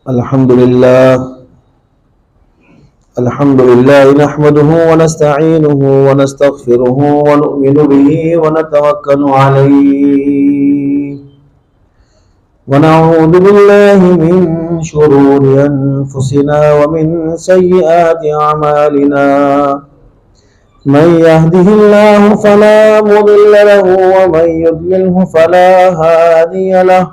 अल्हम्दुलिल्लाह नहमदुहु व नस्तईनुहु व नस्तगफिरुहु व नु'मिनु बिही व नतवक्कलु अलैहि व नऊज़ु बिल्लाहि मिन शुरूरि अनफुसिना व मिन सय्यिआति अमालिना मन यहदिहिल्लाहु फला मुदिल्ल लहु व मन युद्लिल्हु फला हादिय लहु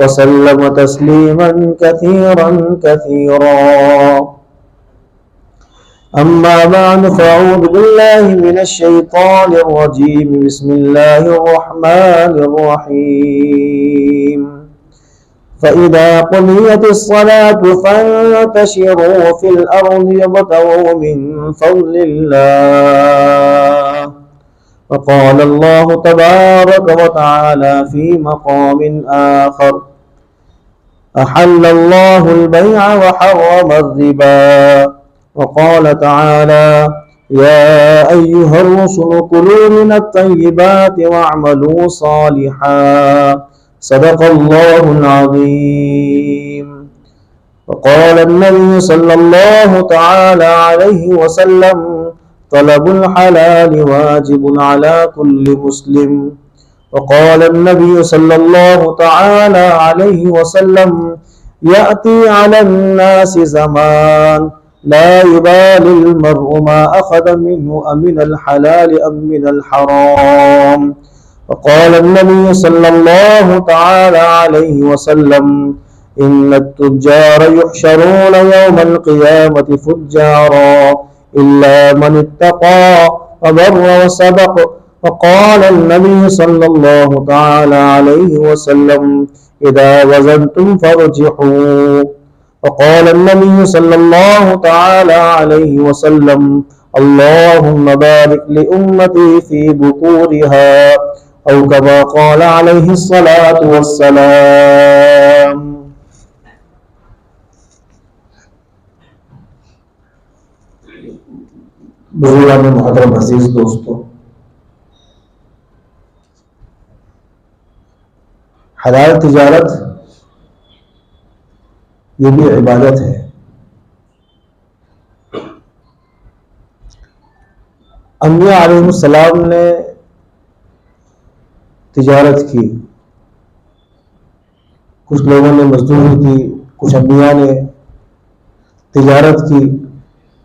वसल्लम तस्लीमन कसीरन कसीरा अम्मा बाद फ़अऊज़ु बिल्लाहि मिनश शैतानिर रजीम बिस्मिल्लाहिर रहमानिर रहीम फ़इज़ा क़ुदियतिस सलातु फ़ंतशिरू फ़िल अर्ज़ि वब्तगू मिन फ़ज़लिल्लाह वक़ाल अल्लाहु तबारक व तआला फ़ी मक़ाम आख़र अहल्लल्लाहुल बैअ व हर्रमर रिबा वक़ाल तआला या अय्युहर रुसुलु कुलू मिनत तय्यिबाति वअमलू सालिहान सदक़ल्लाहुल अज़ीम वक़ाल अन्नबी सल्लल्लाहु तआला अलैहि वसल्लम तलबुल हलाल वाजिबुन अला कुल्लि मुस्लिम वक़ाल अन्नबी सल्लल्लाहु तआला अलैहि वसल्लम याती अलन नासि ज़मान ला युबालिल मर्उ मा अख़ज़ मिन्हु अमिनल हलाल अम मिनल हराम वक़ाल अन्नबी सल्लल्लाहु तआला अलैहि वसल्लम इन्नत तुज्जार युहशरून यौमल क़ियामति फुज्जारा इल्ला मन इत्तक़ा व बर्रा व सदक़ वक़ाल अन्नबी सल्लल्लाहु तआला अलैहि वसल्लम इज़ा वज़नतुम फ़रजिहू वक़ाल अन्नबी सल्लल्लाहु तआला अलैहि वसल्लम अल्लाहुम्मा बारिक लि उम्मती फ़ी बुकूरिहा औ कमा क़ाल अलैहि स्सलातु वस्सलाम। बुज़ुर्गान मोहतरम अज़ीज़ दोस्तों, हलाल तिजारत ये भी इबादत है। अंबिया अलैहिस्सलाम ने तिजारत की, कुछ लोगों ने मजदूरी की, कुछ अंबिया ने तिजारत की,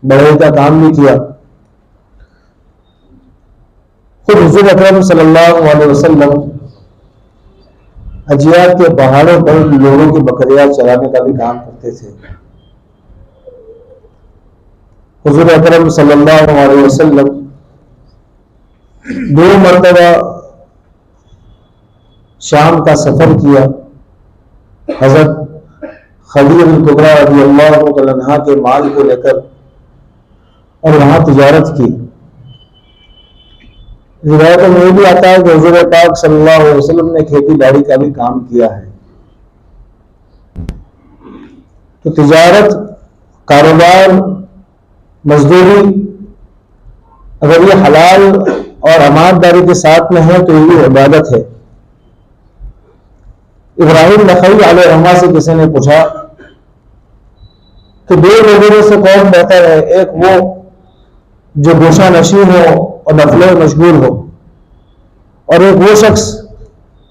बढ़ई का काम भी किया। खुद हुज़ूर अकरम सल्लल्लाहु अलैहि वसल्लम अजियात के पहाड़ों पर लोगों की बकरियां चराने का भी काम करते थे। हुज़ूर अकरम सल्लल्लाहु अलैहि वसल्लम 2 मरतबा शाम का सफर किया। हज़रत खदीजा कुबरा रज़ियल्लाहु तआला अन्हा के माल को लेकर और वहां तिजारत की। रिवायतों में भी आता है कि हुज़ूर पाक सल्लल्लाहु अलैहि वसल्लम ने खेती बाड़ी का भी काम किया है। तो तिजारत, कारोबार, मजदूरी अगर ये हलाल और अमानतदारी के साथ में है तो ये इबादत है। इब्राहिम नखई अलैहिर्रहमा से किसी ने पूछा कि 2 लोगों में से कौन बेहतर है, एक वो जो गोशा नशी हो और नफले मशगूल हो, और एक वो शख्स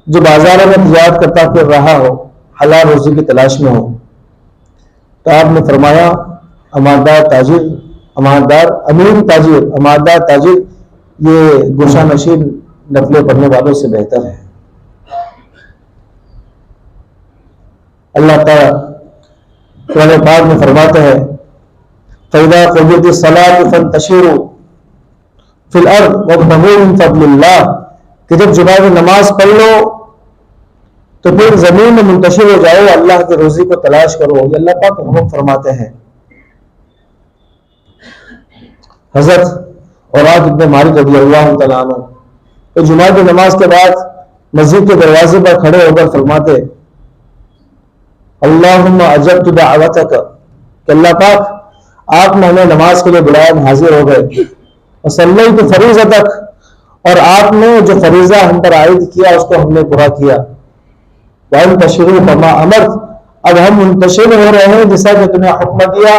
जो बाजारों में तिजारत करता फिर रहा हो, हलाल रोजी की तलाश में हो। तो आपने फरमाया अमानदार ताजिर, अमानदार अमीन ताजिर, अमानदार ताजिर ये गोशा नशी नफले पढ़ने वालों से बेहतर है। अल्लाह ताला कुरान पाक में फरमाते हैं फ़इज़ा क़ुदियतिस सलातु फ़ंतशिरू फ़िल अर्ज़ वब्तगू मिन फ़ज़लिल्लाह कि जब जुमा की नमाज पढ़ लो तो फिर जमीन में मुंतशिर हो जाओ, अल्लाह की रोजी को तलाश करो। ये अल्लाह पाक हुक्म फरमाते हैं। हजरत औराक इब्न मालिक रज़ियल्लाहु तआला अन्हु तो जुमा की नमाज के बाद मस्जिद के दरवाजे पर खड़े होकर फरमाते, अल्लाहुम्मा अजब्तु दअवतक, कि अल्लाह पाक आपने हमें नमाज के लिए बुलाया, हम हाजिर हो गए। और सल्लैतु फरीज़तक, और आपने जो फरीजा हम पर आयद किया उसको हमने पूरा किया। वंतशिरू फमा अमरत, अब हम मुंतशिर हो रहे हैं जैसा कि तुमने हुक्म दिया।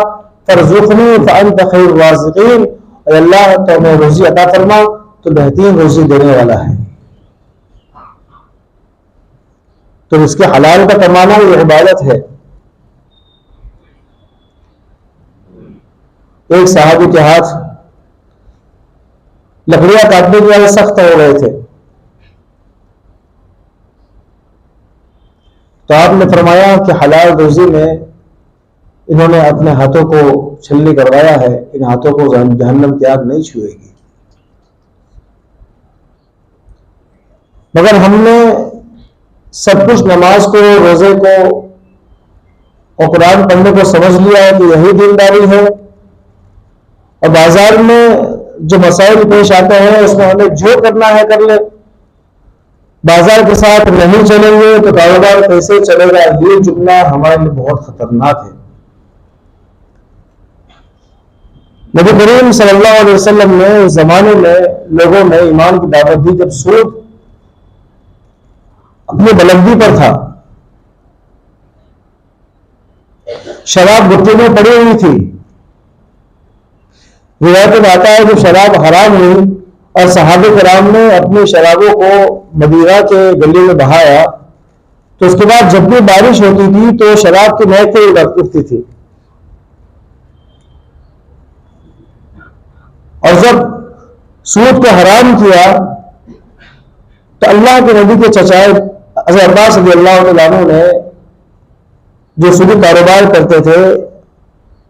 फरज़ुक़नी फ़अंत खैरुर राज़िक़ीन, अल्लाह तो हमें रोजी अता फरमा, तो बेहतरीन रोजी देने वाला है। तो इसके हलाल का कमाना ये इबादत है। एक साहबी के हाथ लकड़ियां काटने के लिए सख्त हो गए थे, तो आपने फरमाया कि हलाल रोजी में इन्होंने अपने हाथों को छलनी करवाया है, इन हाथों को जहन्नम की आग नहीं छुएगी। मगर हमने सब कुछ नमाज को, रोजे को और कुरान पढ़ने को समझ लिया है कि यही दीनदारी है, और बाजार में जो मसाइल पेश आते हैं उसमें हमें जो करना है कर ले। बाजार के साथ नहीं चलेंगे तो कारोबार कैसे चलेगा? ये जुमला हमारे लिए बहुत खतरनाक है। नबी करीम सल्लल्लाहु अलैहि वसल्लम ने उस जमाने में लोगों में ईमान की दावत दी जब सूद अपनी बुलंदी पर था, शराब भुट्टी में पड़ी हुई थी। रिवायत में आता है जब शराब हराम हुई और सहाबे कराम ने अपनी शराबों को मदीना के गली में बहाया, तो उसके बाद जब भी बारिश होती थी तो शराब की महक उठती थी। और जब सूद को हराम किया तो अल्लाह के नबी के चचाए हज़रत अब्बास रज़ियल्लाहु अन्हु ने, जो सूदी कारोबार करते थे,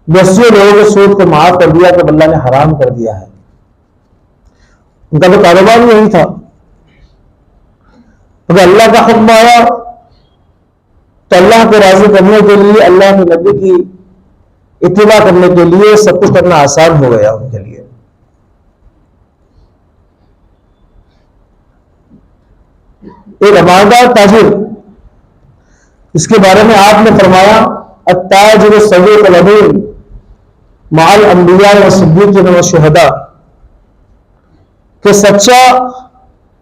80 लोगों के सूद को माफ कर दिया कि अल्लाह ने हराम कर दिया है। उनका तो कारोबार ही यही था। तो अल्लाह का हुक्म आया तो अल्लाह को राजी करने के लिए, अल्लाह के नबी की इत्तिबा करने के लिए सब कुछ करना आसान हो गया उनके लिए। एक ईमानदार ताजिर, इसके बारे में आपने फरमाया, अत्ताजिर सदीक अमीन माल अंबिया व सिद्दीकीन व शुहदा, कि सच्चा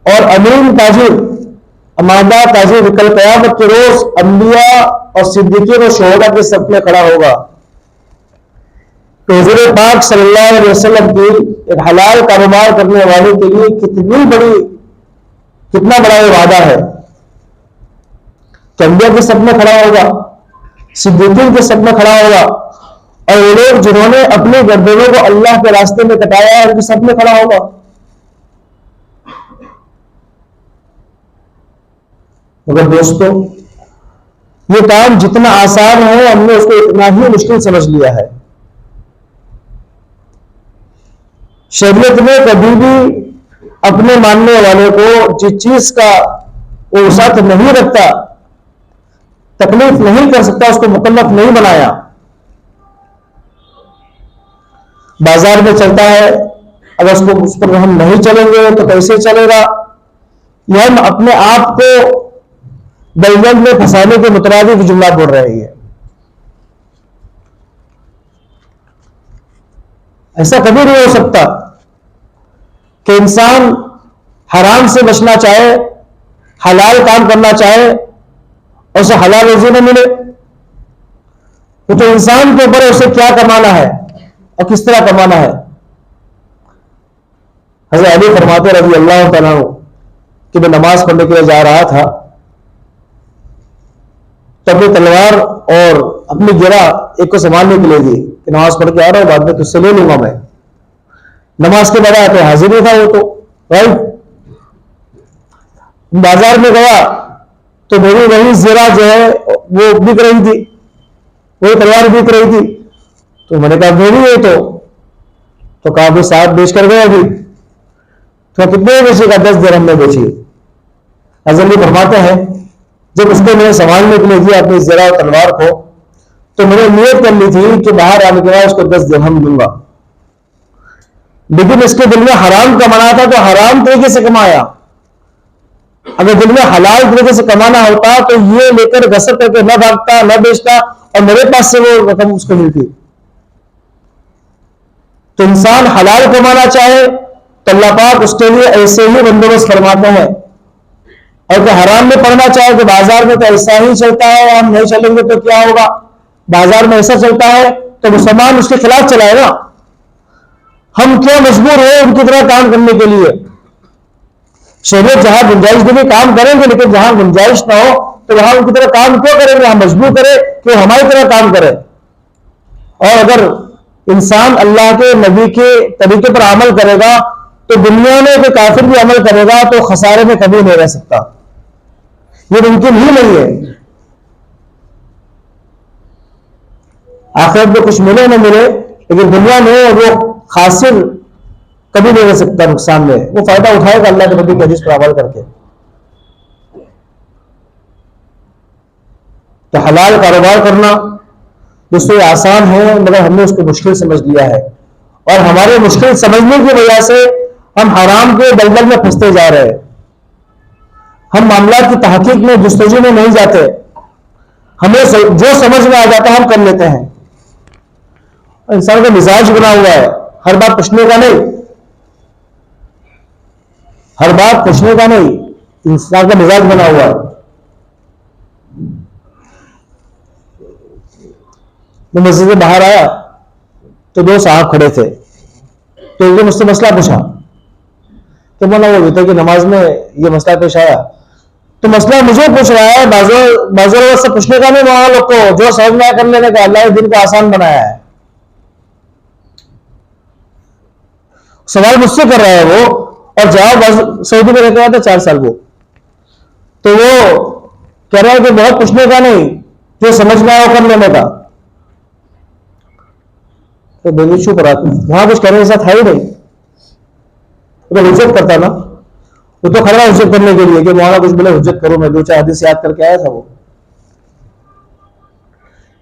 और अमीन ताजिर, ईमानदार ताजिर कल क़यामत के रोज अंबिया और सिद्दीकीन और शुहदा के सफ में खड़ा होगा। तो हुज़ूर पाक सल्लल्लाहु अलैहि वसल्लम की एक हलाल कारोबार करने वाले के लिए कितना बड़ा ये वादा है कि अंबिया के सफ में खड़ा होगा, सिद्दीकीन के सफ में खड़ा होगा, और वो लोग जिन्होंने अपने गर्दनों को अल्लाह के रास्ते में कटाया है उनके सफ में खड़ा होगा। मगर दोस्तों, ये काम जितना आसान है हमने उसको इतना ही मुश्किल समझ लिया है। शरीयत में कभी भी अपने मानने वाले को जिस चीज का वो साथ नहीं रखता, तकलीफ नहीं कर सकता, उसको मुकल्लफ नहीं बनाया। बाजार में चलता है, अगर उस पर हम नहीं चलेंगे तो कैसे चलेगा? यह हम अपने आप को दलदल में फंसाने के मुताबिक जुमला बोल रही है। ऐसा कभी नहीं हो सकता कि इंसान हराम से बचना चाहे, हलाल काम करना चाहे और उसे हलाल रोजी न मिले। तो इंसान के ऊपर उसे क्या कमाना है और किस तरह कमाना है। हज़रत अली फरमाते रज़ी अल्लाह तआला अन्हु कि मैं नमाज पढ़ने के लिए जा रहा था तो अपनी तलवार और अपनी गिरा एक को संभालने के लिए दी कि नमाज पढ़ के आ रहा हूं, बाद में तुझसे ले लूंगा मैं। नमाज के बाद आके हाजिर ही था वो, तो राइट। बाजार में गया तो मेरी वही ज़रा जो है वो बिक रही थी, वही तलवार बिक रही थी। तो मैंने कहा मेरी है, तो कहा भाई साहब बेच कर गए अभी। तो कितने बेचेगा? 10 दिरहम में बेची। हज़रत फरमाते हैं जब उसको मैंने संभालने के लिए दिया अपनी जरा और तलवार को, तो मैंने नियत कर ली थी कि बाहर आने के बाद उसको 10 दिरहम दूंगा, लेकिन इसके दिल में हराम कमाना था तो हराम तरीके से कमाया। अगर दिल में हलाल तरीके से कमाना होता तो ये लेकर गसर करके न भागता, न बेचता और मेरे पास से वो रकम उसको मिलती। तो इंसान हलाल कमाना चाहे तो अल्लाह पाक उसके लिए ऐसे ही बंदोबस्त फरमाते हैं, और अगर हराम में पड़ना चाहे तो बाजार में तो ऐसा ही चलता है, हम नहीं चलेंगे तो क्या होगा, बाजार में ऐसा चलता है तो मुसलमान उसके खिलाफ चलाएगा। हम क्यों मजबूर हो उनकी तरह काम करने के लिए? शरीयत जहां गुंजाइश देगी काम करेंगे, लेकिन जहां गुंजाइश ना हो तो वहां उनकी तरह काम क्यों करेंगे? हम मजबूर करें कि वो हमारी तरह काम करे। और अगर इंसान अल्लाह के नबी के तरीके पर अमल करेगा तो दुनिया में कोई काफिर भी अमल करेगा तो खसारे में कभी नहीं रह सकता, ये मुमकिन ही नहीं है। आखिरत में कुछ मिले न मिले, लेकिन दुनिया में वो खासिर कभी नहीं रह सकता नुकसान में, वो फायदा उठाएगा अल्लाह के नबी के हदीस पर अमल करके। तो हलाल कारोबार करना दोस्तों आसान है, मगर हमने उसको मुश्किल समझ लिया है, और हमारे मुश्किल समझने की वजह से हम हराम के दलदल में फंसते जा रहे हैं। हम मामला की तहकीक में जुस्तजू में नहीं जाते, हमें जो समझ में आ जाता है हम कर लेते हैं। इंसान का मिजाज बना हुआ है, हर बात पूछने का नहीं, हर बात पूछने का नहीं, इंसान का मिजाज बना हुआ है। मैं मस्जिद से बाहर आया तो दो साहब खड़े थे, तो एक मुझसे मसला पूछा तो बोला वो वितर की नमाज में ये मसला पेश आया, तो मसला मुझे पूछ रहा है, बाजू से पूछने का नहीं, वहां लोग को जो समझ में कर लेने का, अल्लाह ने दिन को आसान बनाया है। सवाल मुझसे कर रहा है वो, और जवाब सऊदी में रहता था 4 साल वो, तो वो कह रहा है कि बहुत पूछने का नहीं, जो समझ में आया कर लेने का। तो बेबी चुप रहा, वहां कुछ करने जैसा था ही नहीं, तो हुज्जत करता ना, वो तो खड़ा हुज्जत करने के लिए कि मौलाना कुछ बोले हुज्जत करो, मैं 2-4 हदीस याद करके आया था। वो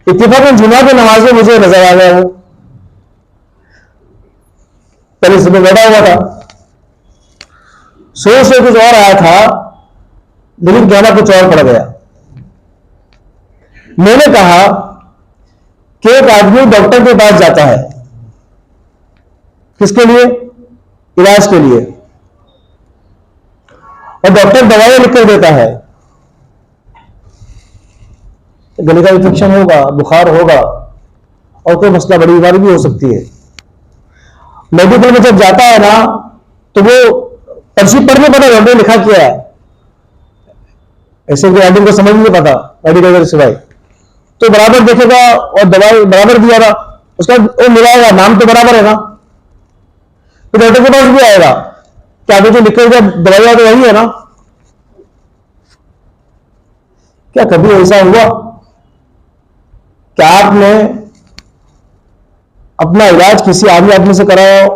इत्तेफाकन जुमा की नमाज में मुझे नजर आ गया, वो पहले सुबह बैठा हुआ था, सोच से कुछ और आया था, लेकिन कहना कुछ और पड़ गया। मैंने कहा कि एक आदमी डॉक्टर के पास जाता है, किसके लिए? इलाज के लिए, और डॉक्टर दवाइयां लिखकर देता है। गले का इन्फेक्शन होगा, बुखार होगा, और कोई मसला, बड़ी बीमारी भी हो सकती है। मेडिकल में जब जाता है ना तो वो पर्ची पढ़ने पता डॉक्टर लिखा किया है, ऐसे आदमी को समझ नहीं पता मेडिकल के सिवाय, तो बराबर देखेगा और दवाई बराबर दिया था, उसका वो मिलाएगा, नाम तो बराबर है ना, तो डॉक्टर के पास भी आएगा क्या जो लिखा हुआ दवाइयां तो वही है ना। क्या कभी ऐसा हुआ क्या आपने अपना इलाज किसी आदमी आदमी से कराया हो?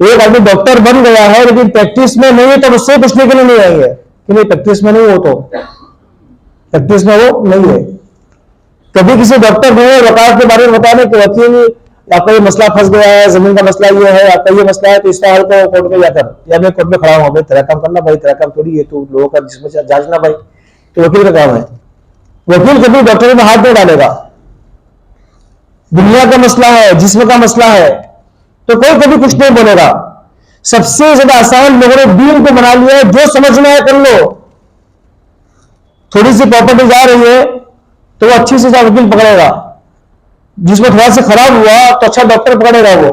एक आदमी डॉक्टर बन गया है लेकिन प्रैक्टिस में नहीं है, तो उससे पूछने के लिए नहीं आएंगे कि नहीं प्रैक्टिस में नहीं हो, तो प्रैक्टिस में वो नहीं है। कभी किसी डॉक्टर ने वकालत के बारे में बताने कि वकील आपका ये मसला फंस गया है, जमीन का मसला ये है, आपका ये मसला है, तो इसका हल को कोर्ट में जाकर, या मैं कोर्ट में खड़ा हूं, भाई तेरा काम करना, भाई तेरा काम थोड़ी है, तो लोगों का जिसमें जांचना, भाई तो वकील का काम है। वकील कभी डॉक्टर में हाथ नहीं डालेगा। दुनिया का मसला है, जिस्म का मसला है, तो कोई कभी कुछ नहीं बोलेगा। सबसे ज्यादा आसान लोगों ने दीन को बना लिया है, जो समझ में आए कर लो। थोड़ी सी प्रॉपर्टी जा रही है तो वो अच्छी से वकील पकड़ेगा, जिसमें थोड़ा सा खराब हुआ तो अच्छा डॉक्टर पकड़ेगा वो।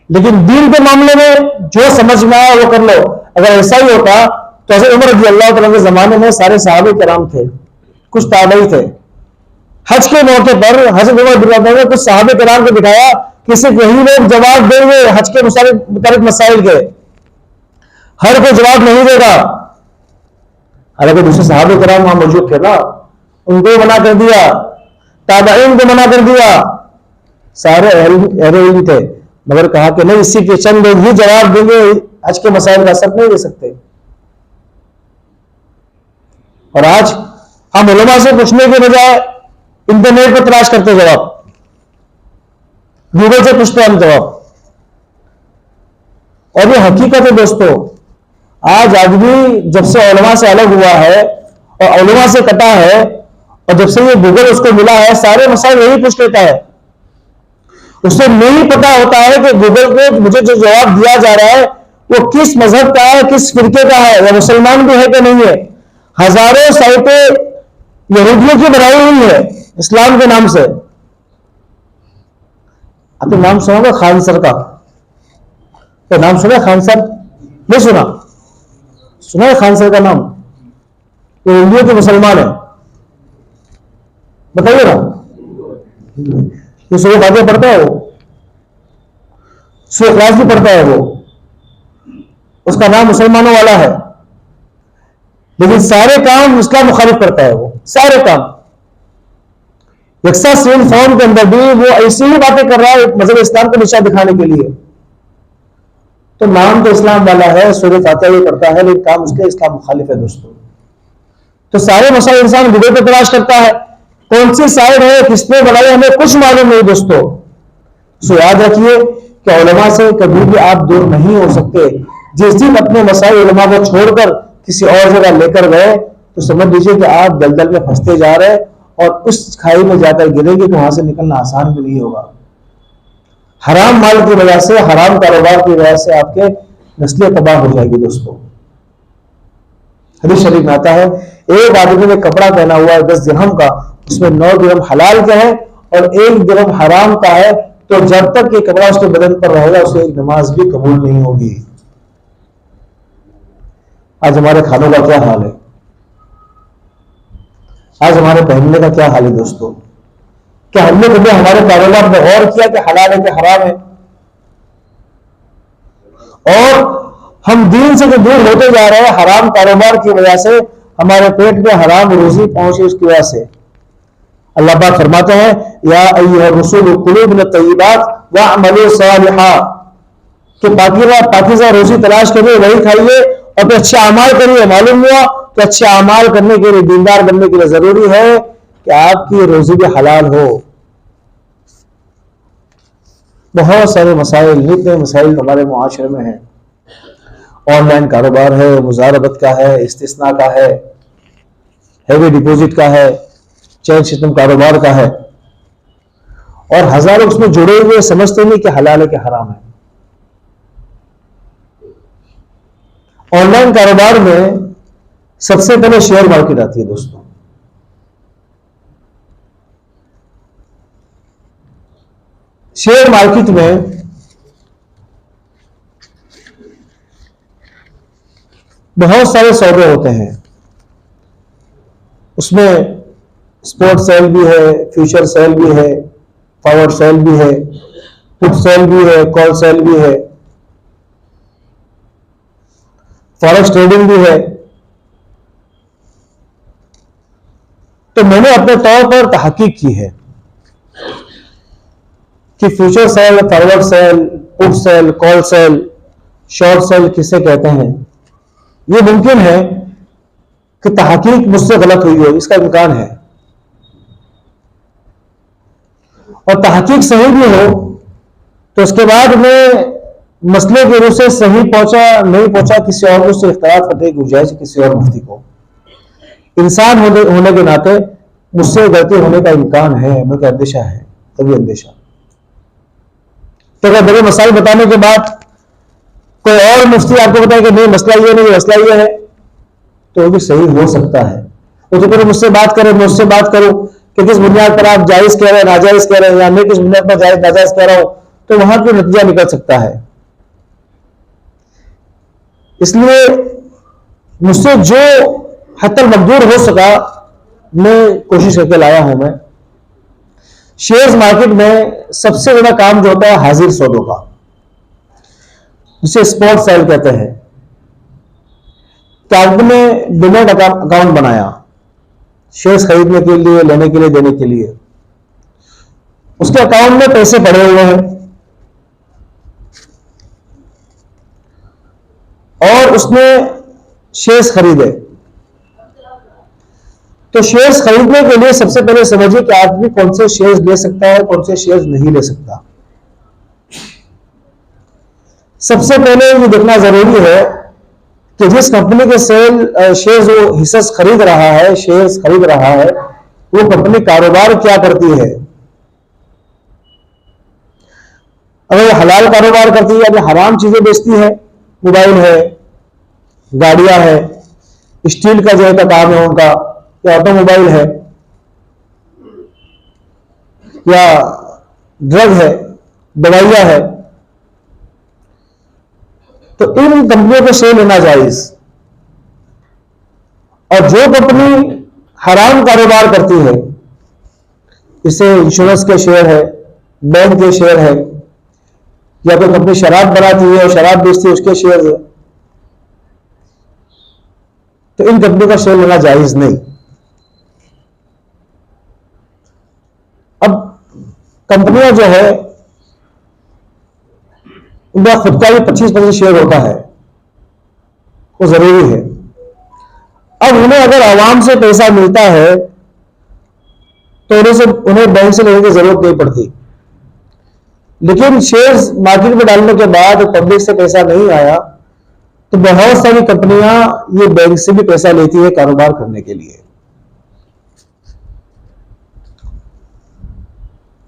लेकिन दीन के मामले में जो समझ में आया वो कर लो। अगर ऐसा ही होता तो हज़रत उमर रज़ी अल्लाह तआला के जमाने में सारे सहाबे किराम थे, कुछ ताबई थे। हज के मौके पर हज़रत उमर रज़ी अल्लाह ने कुछ सहाबे किराम को दिखाया कि सिर्फ यही लोग जवाब देंगे हज के मुताबिक मसाइल के, हर कोई जवाब नहीं देगा। हालांकि दूसरे सहाबे किराम वहां मौजूद थे ना, उनको मना कर दिया, ताबईन को मना कर दिया, सारे अहले इल्म थे, मगर कहा कि नहीं, इसी के चंद लोग ही जवाब देंगे, हज के मसाइल का सब नहीं दे सकते। और आज हम उलमा से पूछने के बजाय इंटरनेट पर तलाश करते जवाब, गूगल से पूछते हम जवाब। और ये हकीकत है दोस्तों, आज आदमी जब से उलमा से अलग हुआ है और उलमा से कटा है, और जब से ये गूगल उसको मिला है, सारे मसाइल यही पूछ लेता है। उसे नहीं पता होता है कि गूगल को मुझे जो जवाब दिया जा रहा है वो किस मजहब का है, किस फिरके का है, या मुसलमान भी है कि नहीं है। हजारों साइटें यहूदियों की बनाई हुई है इस्लाम के नाम से। आपने नाम सुना होगा खान सर का? क्या नाम सुना खान सर? नहीं सुना? सुना है खान सर का नाम? वो हिंदुओं के मुसलमान है, बताइए ना। ये सूरह फातिहा पढ़ता है, वो सूरह इखलास भी पढ़ता है, वो उसका नाम मुसलमानों वाला है, लेकिन सारे काम इस्लाम मुखालिफ करता है। वो सारे काम यकसा सेम फॉर्म के अंदर भी वो ऐसी ही बातें कर रहा है मजहब इस्लाम को निशान दिखाने के लिए। तो नाम तो इस्लाम वाला है, सूरह फातिहा भी पढ़ता है, लेकिन काम उसके इस्लाम मुखालिफ है दोस्तों। तो सारे मसाइल इंसान गूगल पर तलाश करता है, कौन सी साइड है, किसने बनाई, हमें कुछ मालूम नहीं दोस्तों। सो याद रखिए कि उलमा से कभी भी आप दूर नहीं हो सकते। जिस दिन अपने मसाइल उलमा को छोड़कर किसी और जगह लेकर गए तो समझ लीजिए कि आप दलदल में फंसते जा रहे हैं और उस खाई में जाकर गिरेंगे तो वहां से निकलना आसान भी नहीं होगा। हराम माल की वजह से, हराम कारोबार की वजह से आपके नस्लें तबाह हो जाएगी दोस्तों। हदीस शरीफ में आता है, एक आदमी ने कपड़ा पहना हुआ है 10 दिरहम का, उसमें 9 दिरहम हलाल का है और 1 दिरहम हराम का है, तो जब तक ये कपड़ा उसके बदन पर रहेगा उसे एक नमाज भी कबूल नहीं होगी। आज हमारे खानों का क्या हाल है, आज हमारे पहनने का क्या हाल है दोस्तों। क्या हमने कभी हमारे कारोबार में गौर किया कि हलाल है कि हराम है? और हम दीन से जो दूर होते जा रहे हैं हराम कारोबार की वजह से, हमारे पेट में हराम रोजी पहुंची उसकी वजह से। अल्लाह पाक फरमाते हैं, या अय्युहर रसूल कुलू मिन अत-तय्यिबात वअमलू सालिहा, कि पाकीज़ा रोजी तलाश करिए, वही खाइए और फिर अच्छे अमाल करिए। मालूम हुआ कि अच्छे अमाल करने के लिए, दीनदार बनने के लिए जरूरी है कि आपकी रोजी भी हलाल हो। बहुत सारे मसाइल, नित्य मसाइल हमारे मुआशरे में हैं। ऑनलाइन कारोबार है, मुजारबत का है, इस्तिस्ना का है, हैवी डिपॉजिट का है, चेन सिस्टम कारोबार का है, और हजारों उसमें जुड़े हुए समझते नहीं कि हलाल है कि हराम है। ऑनलाइन कारोबार में सबसे पहले शेयर मार्केट आती है दोस्तों। शेयर मार्केट में बहुत सारे सौदे होते हैं, उसमें स्पॉट सेल भी है, फ्यूचर सेल भी है, फॉरवर्ड सेल भी है, पुट सेल भी है, कॉल सेल भी है, फॉरेक्स ट्रेडिंग भी है। तो मैंने अपने तौर पर तहकीक की है कि future sale, forward sale, put sale, call sale, short sale किसे कहते हैं। यह मुमकिन है कि तहकीक मुझसे गलत हुई हो, इसका इम्कान है, और तहकीक सही भी हो तो उसके बाद में मसले की रूप से सही पहुंचा नहीं पहुंचा, किसी और को उससे इख्तिलाफ करने की गुंजाइश किसी और मुफ्ती को। इंसान होने के नाते मुझसे गलती होने का इम्कान है, मुझे अंदेशा है, तभी अंदेशा। तो अगर बड़े मसाइल बताने के बाद कोई और मुफ्ती आपको बताए कि नहीं मसला ये नहीं, मसला ये है, तो वो भी सही हो सकता है। वो तो फिर मुझसे बात करें, मुझसे बात करूं कि किस बुनियाद पर आप जायज कह रहे हैं, नाजायज कह रहे हैं, या मैं किस बुनियाद पर जायज नाजायज कह रहा हूं, तो वहां कोई नतीजा निकल सकता है। इसलिए मुझसे जो हद तक मकदूर हो सका मैं कोशिश करके लाया हूं। मैं शेयर्स मार्केट में सबसे ज्यादा काम जो होता है हाजिर सौदों का, जिसे स्पॉट सेल कहते हैं। तो ने डिमेट अकाउंट बनाया शेयर्स खरीदने के लिए, लेने के लिए, देने के लिए। उसके अकाउंट में पैसे पड़े हुए हैं और उसने शेयर्स खरीदे। तो शेयर्स खरीदने के लिए सबसे पहले समझिए कि आदमी कौन से शेयर्स ले सकता है, कौन से शेयर्स नहीं ले सकता। सबसे पहले ये देखना जरूरी है कि जिस कंपनी के शेयर्स वो हिस्सा खरीद रहा है, शेयर्स खरीद रहा है, वो कंपनी कारोबार क्या करती है। अगर हलाल कारोबार करती है या हराम चीजें बेचती है, मोबाइल है, गाड़ियां है, स्टील का जो है काम है उनका, या ऑटोमोबाइल है, या ड्रग है, दवाइयां है, तो इन कंपनियों को शेयर लेना जायज। और जो कंपनी हराम कारोबार करती है, जैसे इंश्योरेंस के शेयर है, बैंक के शेयर है, या कोई कंपनी शराब बनाती है और शराब बेचती है उसके शेयर है, तो इन कंपनी का शेयर लेना जायज नहीं। अब कंपनियां जो है उनका खुद का भी 25% शेयर होता है, वो जरूरी है। अब उन्हें अगर आवाम से पैसा मिलता है तो उन्हें बैंक से लेने की जरूरत नहीं पड़ती, लेकिन शेयर्स मार्केट में डालने के बाद पब्लिक से पैसा नहीं आया तो बहुत सारी कंपनियां ये बैंक से भी पैसा लेती है कारोबार करने के लिए।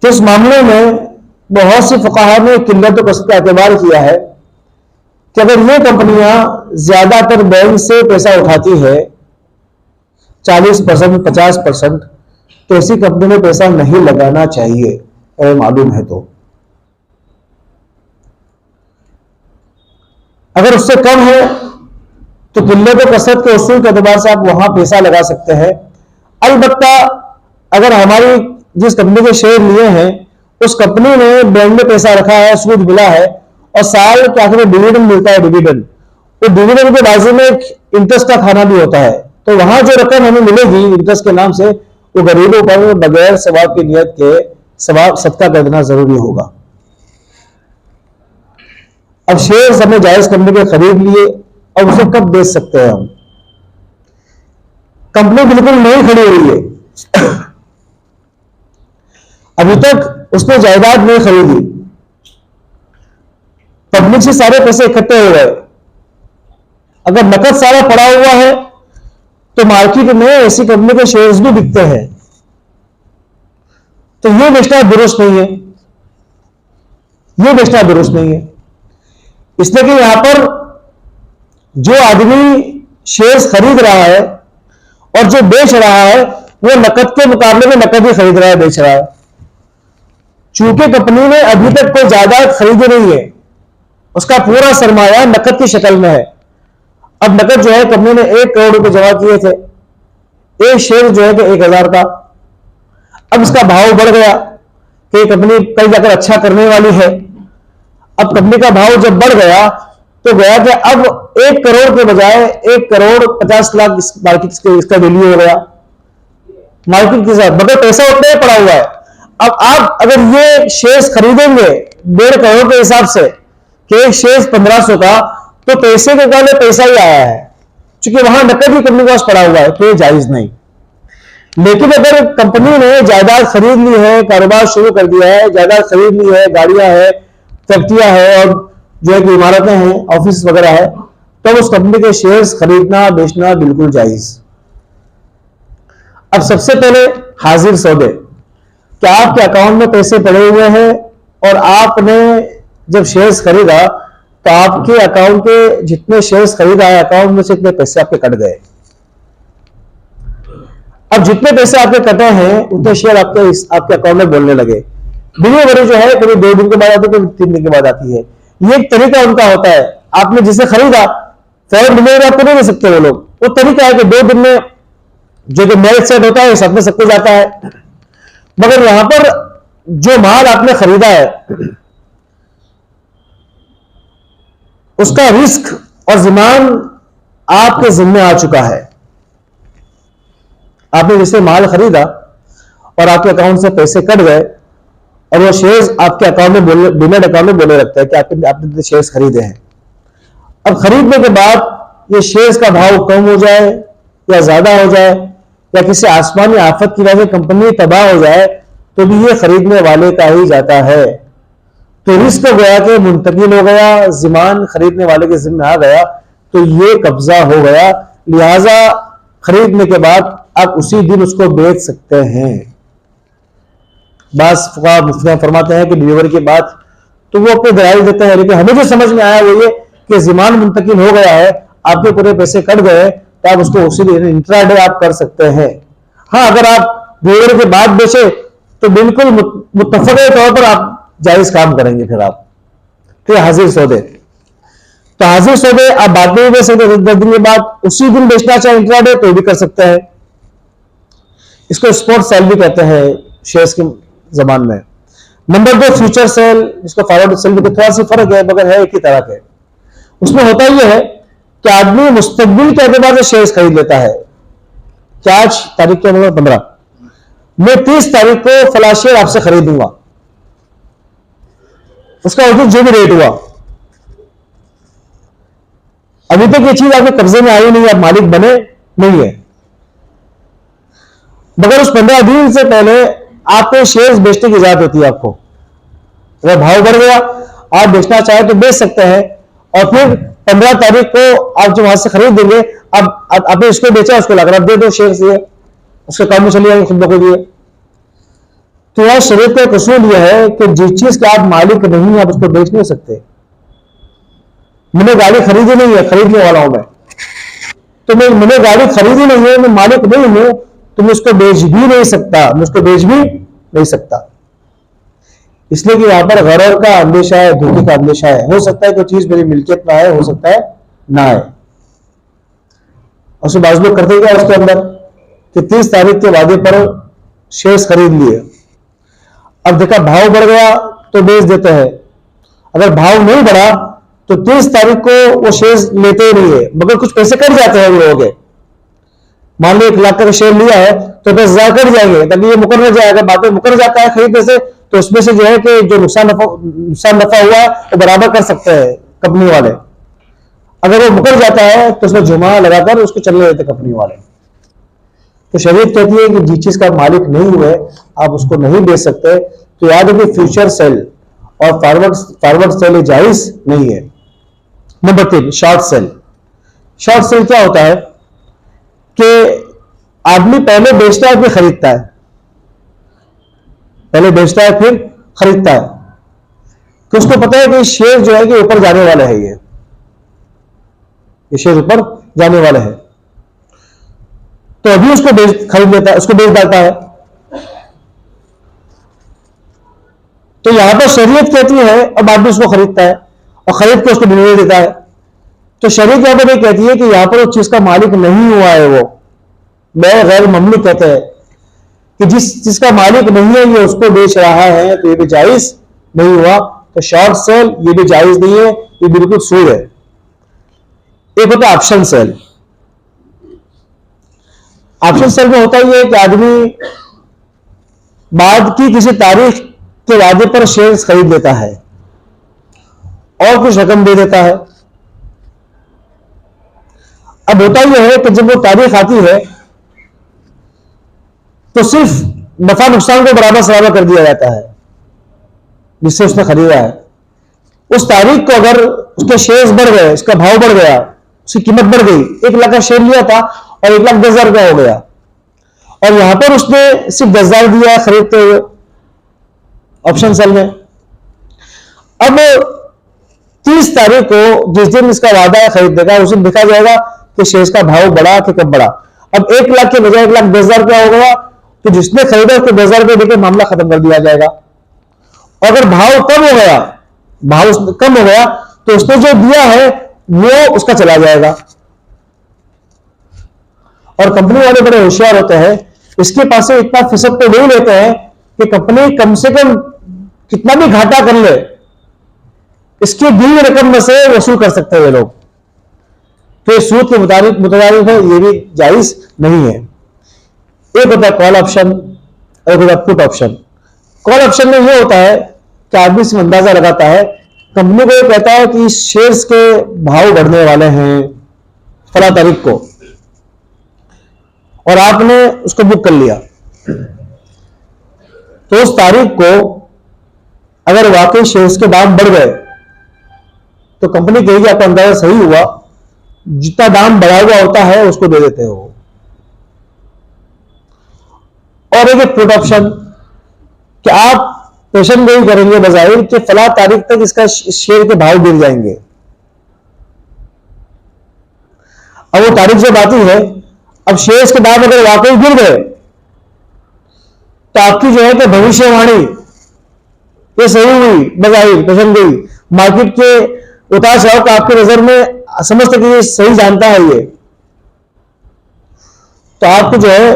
तो इस मामले में बहुत से फुकाहा ने किल्लत और कसरत का एतबार किया है कि अगर ये कंपनियां ज्यादातर बैंक से पैसा उठाती है 40%, 50%, तो ऐसी कंपनी में पैसा नहीं लगाना चाहिए, अगर मालूम है तो। अगर उससे कम है तो किल्लत और कसरत के उसूल के एतबार से आप वहां पैसा लगा सकते हैं। अलबत्ता अगर हमारी जिस कंपनी के शेयर लिए हैं उस कंपनी ने बैंक में पैसा रखा है, सूद मिला है और साल के आखिर में डिविडेंड मिलता है, डिविडेंड, तो डिविडेंड के बाजू में इंटरेस्ट का खाना भी होता है, तो वहां जो रकम हमें मिलेगी इंटरेस्ट के नाम से वो गरीबों पर बगैर सवाब की नियत के सवाब सदका कर देना जरूरी होगा। अब शेयर हमने जायज कंपनी के खरीद लिए, अब उसे कब बेच सकते हैं हम? कंपनी बिल्कुल नहीं खड़ी हुई है, अभी तक उसने जायदाद नहीं खरीदी, पब्लिक से सारे पैसे इकट्ठे हो गए। अगर नकद सारा पड़ा हुआ है तो मार्केट में ऐसी कंपनी के शेयर्स भी बिकते हैं, तो ये बेचना दुरुस्त नहीं है, ये बेचना दुरुस्त नहीं है। इसलिए कि यहां पर जो आदमी शेयर्स खरीद रहा है और जो बेच रहा है वो नकद के मुकाबले में नकद ही खरीद रहा है, बेच रहा है। चूंकि कंपनी ने अभी तक कोई जायदाद खरीदी नहीं है, उसका पूरा सरमाया नकद की शक्ल में है। अब नकद जो है कंपनी ने 1 करोड़ रुपए जमा किए थे, एक शेयर जो है कि 1000 का, अब इसका भाव बढ़ गया कि कंपनी कल जाकर अच्छा करने वाली है। अब कंपनी का भाव जब बढ़ गया तो गया कि अब 1 करोड़ के बजाय 1 करोड़ 50 लाख मार्केट इसका वैल्यू हो गया, मार्केट के साथ, मगर पैसा उतना ही पड़ा हुआ है। अब आप अगर ये शेयर्स खरीदेंगे 1.5 करोड़ के हिसाब से कि एक शेयर 1500 का, तो पैसे के काले पैसा ही आया है, क्योंकि वहां नकद ही कंपनी के पास पड़ा हुआ है, तो ये जायज नहीं। लेकिन अगर कंपनी ने जायदाद खरीद ली है, कारोबार शुरू कर दिया है, जायदाद खरीद ली है, गाड़ियां है, फैक्ट्रियां है और जो है कि इमारतें हैं, ऑफिस वगैरह है, तो उस कंपनी के शेयर्स खरीदना बेचना बिल्कुल जायज। अब सबसे पहले हाजिर सौदे, क्या आपके अकाउंट में पैसे पड़े हुए हैं और आपने जब शेयर्स खरीदा तो आपके अकाउंट के जितने शेयर्स खरीदा है अकाउंट में से इतने पैसे आपके कट गए। अब जितने पैसे आपके कटे हैं उतने शेयर आपके अकाउंट में बोलने लगे। डिलीवरी जो है कभी 2 दिन के बाद आती है, कभी 3 दिन के बाद आती है। ये एक तरीका उनका होता है, आपने जिसे खरीदा फौरन डिलीवरी आपको नहीं दे सकते वो लोग, वो तरीका है कि 2 दिन में जो कि मैच सेट होता है सब में सब कुछ आता है। मगर यहां पर जो माल आपने खरीदा है उसका रिस्क और जिम्मान आपके जिम्मे आ चुका है। आपने जिसे माल खरीदा और आपके अकाउंट से पैसे कट गए और वो शेयर्स आपके अकाउंट में डीमैट अकाउंट में बोले रखता है कि आपने शेयर्स खरीदे हैं। अब खरीदने के बाद ये शेयर्स का भाव कम हो जाए या ज्यादा हो जाए या किसी आसमानी आफत की वजह से कंपनी तबाह हो जाए तो भी ये खरीदने वाले का ही जाता है। तो रिस्क गोया के मुंतकिल हो गया, जिमान खरीदने वाले के जिम्मे आ गया, तो ये कब्जा हो गया। लिहाजा खरीदने के बाद आप उसी दिन उसको बेच सकते हैं। बस मुफ्तियां फरमाते हैं कि डिलीवरी के बाद तो वो अपने दलाल देते हैं, लेकिन हमें जो समझ में आया वो ये कि जिमान मुंतकिल हो गया है, आपके पूरे पैसे कट गए, तो आप उसको उसी दिन इंट्राडे आप कर सकते हैं। हाँ, अगर आप डिलीवरी के बाद बेचे तो बिल्कुल मुत्तफक़े तौर पर आप जायज काम करेंगे। फिर आप तो हाजिर सौदे, तो हाजिर सौदे आप बाद में भी बेच सकते हैं, 10 दिन के बाद उसी दिन बेचना चाहे इंट्राडे तो भी कर सकते हैं। इसको स्पॉट सेल भी कहते हैं शेयर्स की जबान में। नंबर 2 फ्यूचर सेल, जिसको फॉरवर्ड सेल में थोड़ा सी फर्क है मगर है एक ही तरह के। उसमें होता यह है कि आदमी मुस्तकबिल के एतबार से शेयर्स खरीद लेता है कि आज तारीख क्या होगा 15, मैं 30 तारीख को फला शेयर आपसे खरीदूंगा, उसका उस दिन जो भी रेट हुआ, अभी तक ये चीज आपके कब्जे में आई नहीं, आप मालिक बने नहीं है, मगर उस 15 दिन से पहले आपको शेयर्स बेचने की इजाजत होती है। आपको अगर भाव बढ़ गया, आप बेचना चाहे तो बेच सकते हैं, और फिर 15 तारीख को आप जो वहां से खरीद देंगे, अब आपने इसको बेचा, उसको लाकर आप दे दो शेयर्स दिए, उसके काम में चले जाएंगे खुद ब खुद दिए। तो यह शरीयत का कसूल यह है कि जिस चीज के आप मालिक नहीं है आप उसको बेच नहीं सकते। मैंने गाड़ी खरीदी नहीं है, खरीदने वाला हूं मैं, तो मैंने गाड़ी खरीदी नहीं है, मैं मालिक नहीं हूं, तो मैं उसको बेच भी नहीं सकता, मैं उसको बेच भी नहीं सकता। इसलिए कि यहां पर गरर का अंदेशा है, धोखे का अंदेशा है। हो सकता है कोई चीज मेरी मिल्कियत में आए, हो सकता है ना आए। और बाज लोग करते क्या उसके अंदर कि 30 तारीख के वादे पर शेयर्स खरीद लिए, अब देखा भाव बढ़ गया तो बेच देते हैं, अगर भाव नहीं बढ़ा तो 30 तारीख को वो शेयर्स लेते ही नहीं है, मगर कुछ पैसे कट जाते हैं लोगों के। मान लो 1 लाख का शेयर लिया है तो 10,000 कट जाएंगे, तभी ये मुकर न जाएगा। बाद में मुकर जाता है खरीदने से, तो उसमें से जो है कि जो नुकसान नफा हुआ है वो बराबर कर सकते हैं कंपनी वाले। अगर वो मुकर जाता है तो उसमें जुर्माना लगाकर उसको चलने देते कंपनी वाले। तो शरीयत कहती है कि जिस चीज का मालिक नहीं हुए आप उसको नहीं बेच सकते। तो याद रखिए फ्यूचर सेल और फॉरवर्ड सेल जायज नहीं है। Number 3 short cell. Short cell क्या होता है कि आदमी पहले बेचता है फिर खरीदता है, पहले बेचता है फिर खरीदता है, कि उसको पता है कि शेयर जो है कि ऊपर जाने वाले हैं, ये शेयर ऊपर जाने वाले हैं, तो अभी उसको खरीद लेता है, उसको बेच डालता है। तो यहां पर शरीयत कहती है अब आदमी उसको खरीदता है और खरीद के उसको डिलीवरी देता है। तो शरीयत यहां पर यह कहती है कि यहां पर उस चीज का मालिक नहीं हुआ है, वो मैं गैर ममलूक कहते हैं कि जिसका मालिक नहीं है ये उसको बेच रहा है, तो ये भी जायज नहीं हुआ। तो शॉर्ट सेल ये भी जायज नहीं है, ये बिल्कुल सूद है। एक होता है ऑप्शन सेल। ऑप्शन सेल में होता ही है कि आदमी बाद की किसी तारीख के वादे पर शेयर्स खरीद लेता है और कुछ रकम दे देता है। अब होता यह है कि जब वो तारीख आती है तो सिर्फ नफा नुकसान को बराबर सराबर कर दिया जाता है जिससे उसने खरीदा है। उस तारीख को अगर उसके शेयर्स बढ़ गए, उसका भाव बढ़ गया, उसकी कीमत बढ़ गई, 1 लाख का शेयर लिया था और 1,10,000 रुपया हो गया, और यहां पर उसने सिर्फ 10,000 दिया खरीदते हुए ऑप्शन सेल में। अब 30 तारीख को जिस दिन इसका वादा है खरीदने का, उस दिन देखा जाएगा कि शेयर्स का भाव बढ़ा कि कम बढ़ा। अब 1 लाख के बजाय 1,10,000 रुपया हो गया, तो जिसने खरीदा उसको 10,000 रुपये देकर मामला खत्म कर दिया जाएगा। और अगर भाव कम हो गया, भाव कम हो गया, तो उसने जो दिया है वो उसका चला जाएगा। और कंपनी वाले बड़े होशियार होते हैं, इसके पास से इतना फीसद तो नहीं लेते हैं कि कंपनी कम से कम कितना भी घाटा कर ले, इसके दी रकम में से वसूल कर सकते हैं ये लोग। तो सूद के मुताबिक है, ये भी जायज नहीं है। एक होता है कॉल ऑप्शन, एक होता है पुट ऑप्शन। कॉल ऑप्शन में यह होता है कि आदमी से अंदाजा लगाता है, कंपनी को यह कहता है कि शेयर्स के भाव बढ़ने वाले हैं फला तारीख को, और आपने उसको बुक कर लिया, तो उस तारीख को अगर वाकई शेयर्स के दाम बढ़ गए तो कंपनी कहेगी आपका अंदाजा सही हुआ, जितना दाम बढ़ा हुआ होता है उसको दे देते हो। और एक पुट ऑप्शन कि आप पेशन गोई करेंगे बजाय कि फला तारीख तक इसका शेयर के भाव गिर जाएंगे। अब वो तारीख जब आती है, अब शेयर्स के दाम अगर वाकई गिर गए तो आपकी जो है कि भविष्यवाणी ये सही हुई, बजाय पेशन गोई, मार्केट के उतार चढ़ाव का आपकी नजर में समझते कि ये सही जानता है ये, तो आपको जो है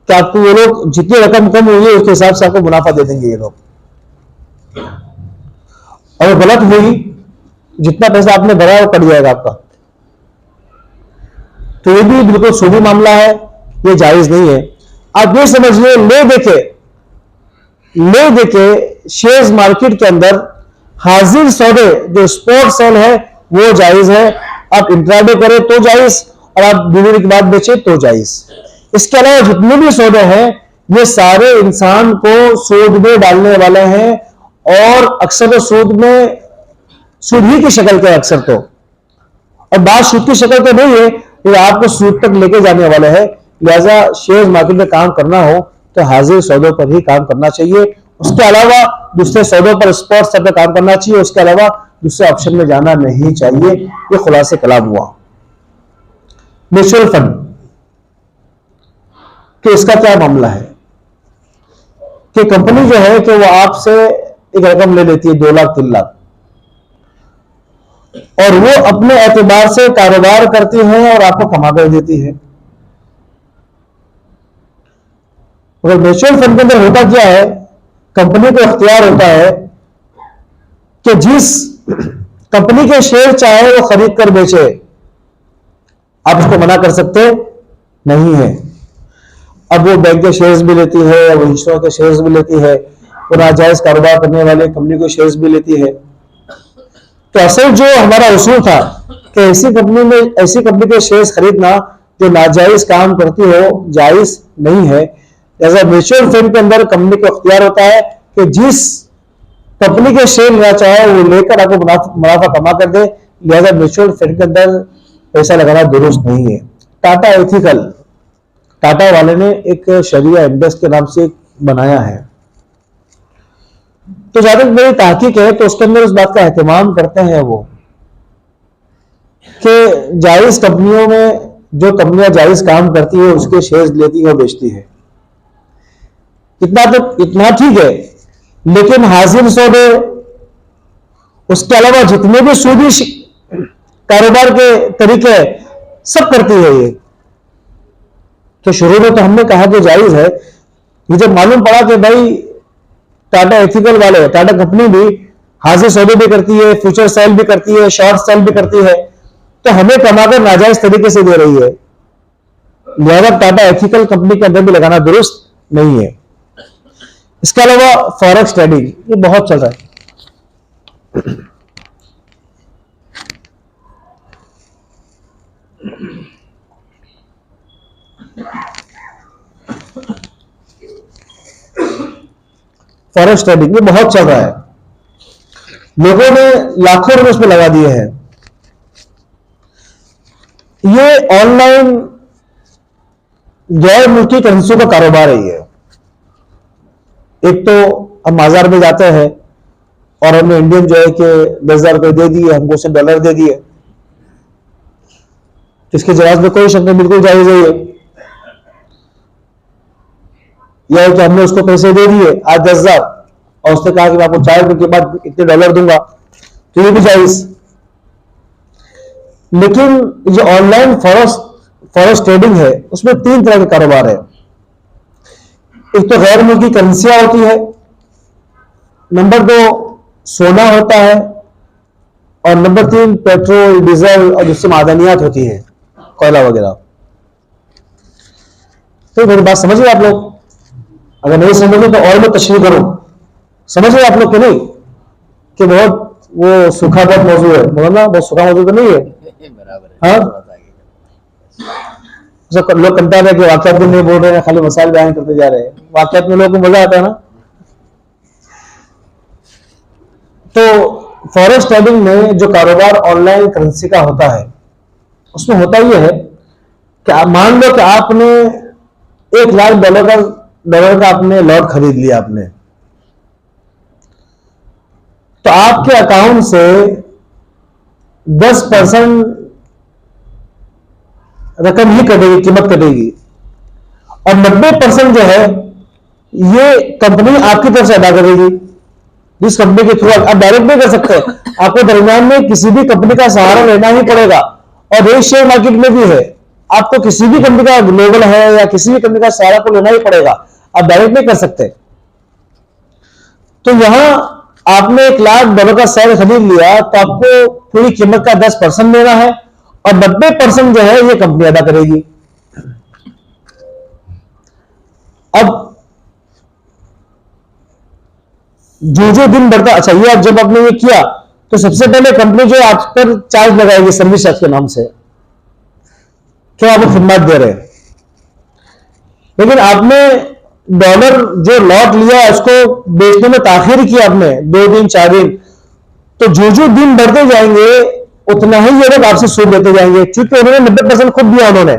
कि आपको ये लोग जितनी रकम कम हुई है उसके हिसाब से आपको मुनाफा दे देंगे ये लोग। और गलत हुई, जितना पैसा आपने भरा वो कट जाएगा आपका। तो ये भी बिल्कुल सूदी मामला है, ये जायज नहीं है। आप ये समझिए, ले देके शेयर्स मार्केट के अंदर हाजिर सौदे जो स्पॉट सेल है वो जायज है। आप इंट्राडे करें तो जायज, और आप डिलीवरी के बाद बेचे तो जायज। इसके अलावा जितने भी सौदे हैं ये सारे इंसान को सूद में डालने वाले हैं, और अक्सर तो सूद ही की शक्ल के अक्सर तो, और बात सूद की शक्ल तो नहीं है, ये आपको सूद तक लेके जाने वाले हैं। लिहाजा शेयर मार्केट में काम करना हो तो हाजिर सौदों पर ही काम करना चाहिए, उसके अलावा दूसरे सौदों पर स्पॉट सेल पर काम करना चाहिए, उसके अलावा दूसरे ऑप्शन में जाना नहीं चाहिए। ये खुलासे कलाम हुआ। म्यूचुअल फंड कि इसका क्या मामला है कि कंपनी जो है कि वो आपसे एक रकम ले लेती है 2 लाख 3 लाख, और वो अपने एतबार से कारोबार करती है और आपको कमा कर देती है। अगर म्यूचुअल फंड के अंदर होता क्या है, कंपनी को इख्तियार होता है कि जिस कंपनी के शेयर चाहे वो खरीद कर बेचे, आप उसको मना कर सकते नहीं है। अब वो बैंक के शेयर्स भी लेती है, वो इंश्योर के शेयर्स भी लेती है, वो नाजायज कारोबार करने वाले कंपनी को शेयर्स भी लेती है। तो असल जो हमारा उसूल था कि ऐसी कंपनी के शेयर्स खरीदना जो नाजायज काम करती हो जायज नहीं है। जैसा म्यूचुअल फंड के अंदर कंपनी को अख्तियार होता है कि जिस कंपनी के शेयर लेना चाहे वो लेकर आपको मुनाफा कमा कर दे। लिहाजा म्यूचुअल फंड के अंदर पैसा लगाना दुरुस्त नहीं है। टाटा एथिकल, टाटा वाले ने एक शरिया इंडेक्स के नाम से बनाया है, तो जहां तक मेरी तहकीक है तो उसके अंदर उस बात का एहतमाम करते हैं वो कि जायज कंपनियों में जो कंपनियां जायज काम करती है उसके शेयर्स लेती है और बेचती है। इतना ठीक है, लेकिन हाजिर सौदे, उसके अलावा जितने भी सूदी कारोबार के तरीके सब करती है ये। तो शुरू में तो हमने कहा कि जायज है, ये जब मालूम पड़ा कि भाई टाटा एथिकल वाले, टाटा कंपनी भी हाजिर सौदे भी करती है, फ्यूचर सेल भी करती है, शॉर्ट सेल भी करती है, तो हमें कमाकर नाजायज तरीके से दे रही है। लिहाजा टाटा एथिकल कंपनी के अंदर भी लगाना दुरुस्त नहीं है। इसके अलावा फॉरेक्स ट्रेडिंग ये बहुत चल रहा है। फॉरेक्स ट्रेडिंग ये बहुत चल रहा है, लोगों ने लाखों रुपए उसमें लगा दिए हैं। ये ऑनलाइन गैर मुल्की करेंसी का कारोबार है। ये एक तो हम बाजार में जाते हैं और हमने इंडियन जो है कि 10,000 रुपए दे दिए, हमको उसने डॉलर दे दिए, इसके जवाब में कोई शंका बिल्कुल जायज है। यह कि हमने उसको पैसे दे दिए आज 10,000 और उसने कहा कि मैं आपको 4 रुपए के बाद इतने डॉलर दूंगा, तो ये भी जायज। लेकिन जो ऑनलाइन फॉरेक्स ट्रेडिंग है उसमें 3 तरह के कारोबार है। एक तो गैर मुल्की करेंसियां होती है, नंबर 2 सोना होता है, और नंबर 3 पेट्रोल डीजल और जिससे मादनियात होती है, कोयला वगैरह। तो मेरी बात समझिए आप लोग, अगर नहीं समझे तो और मैं तशरीह करूं। समझिए आप लोग कि नहीं कि बहुत वो सूखा बहुत मौजूद है, बोला ना बहुत सूखा मौजूद तो नहीं है। हाँ जो लोग कंटा रहे कि वाकयात भी नहीं बोल रहे हैं, खाली मसाइल बयान करते जा रहे हैं, वाकयात में लोगों को मजा आता है ना। तो फॉरेक्स ट्रेडिंग में जो कारोबार ऑनलाइन करेंसी का होता है, उसमें होता यह है कि आप मान लो कि आपने $1,00,000 का आपने लॉट खरीद लिया आपने, तो आपके अकाउंट से 10% रकम ही कटेगी, कीमत कटेगी, और 90% जो है ये कंपनी आपकी तरफ से अदा करेगी, जिस कंपनी के थ्रू आप डायरेक्ट नहीं कर सकते, आपको दरमियान में किसी भी कंपनी का सहारा लेना ही पड़ेगा। और एक शेयर मार्केट में भी है, आपको किसी भी कंपनी का, ग्लोबल है या किसी भी कंपनी का सहारा को लेना ही पड़ेगा, आप डायरेक्ट नहीं कर सकते। तो यहां आपने $1,00,000 का शेयर खरीद लिया, तो आपको पूरी कीमत का 10% देना है, और 90% जो है ये कंपनी अदा करेगी। अब जो दिन बढ़ता, अच्छा ये जब आपने ये किया तो सबसे पहले कंपनी जो आप पर चार्ज लगाएगी सर्विस चार्ज के नाम से, क्यों आपको खिदमत दे रहे हैं। लेकिन आपने डॉलर जो लॉट लिया उसको बेचने में ताखिर किया आपने 2 दिन 4 दिन, तो जो दिन बढ़ते जाएंगे उतना ही ये लोग आपसे सूद लेते जाएंगे, क्योंकि उन्होंने 90% खुद दिया, उन्होंने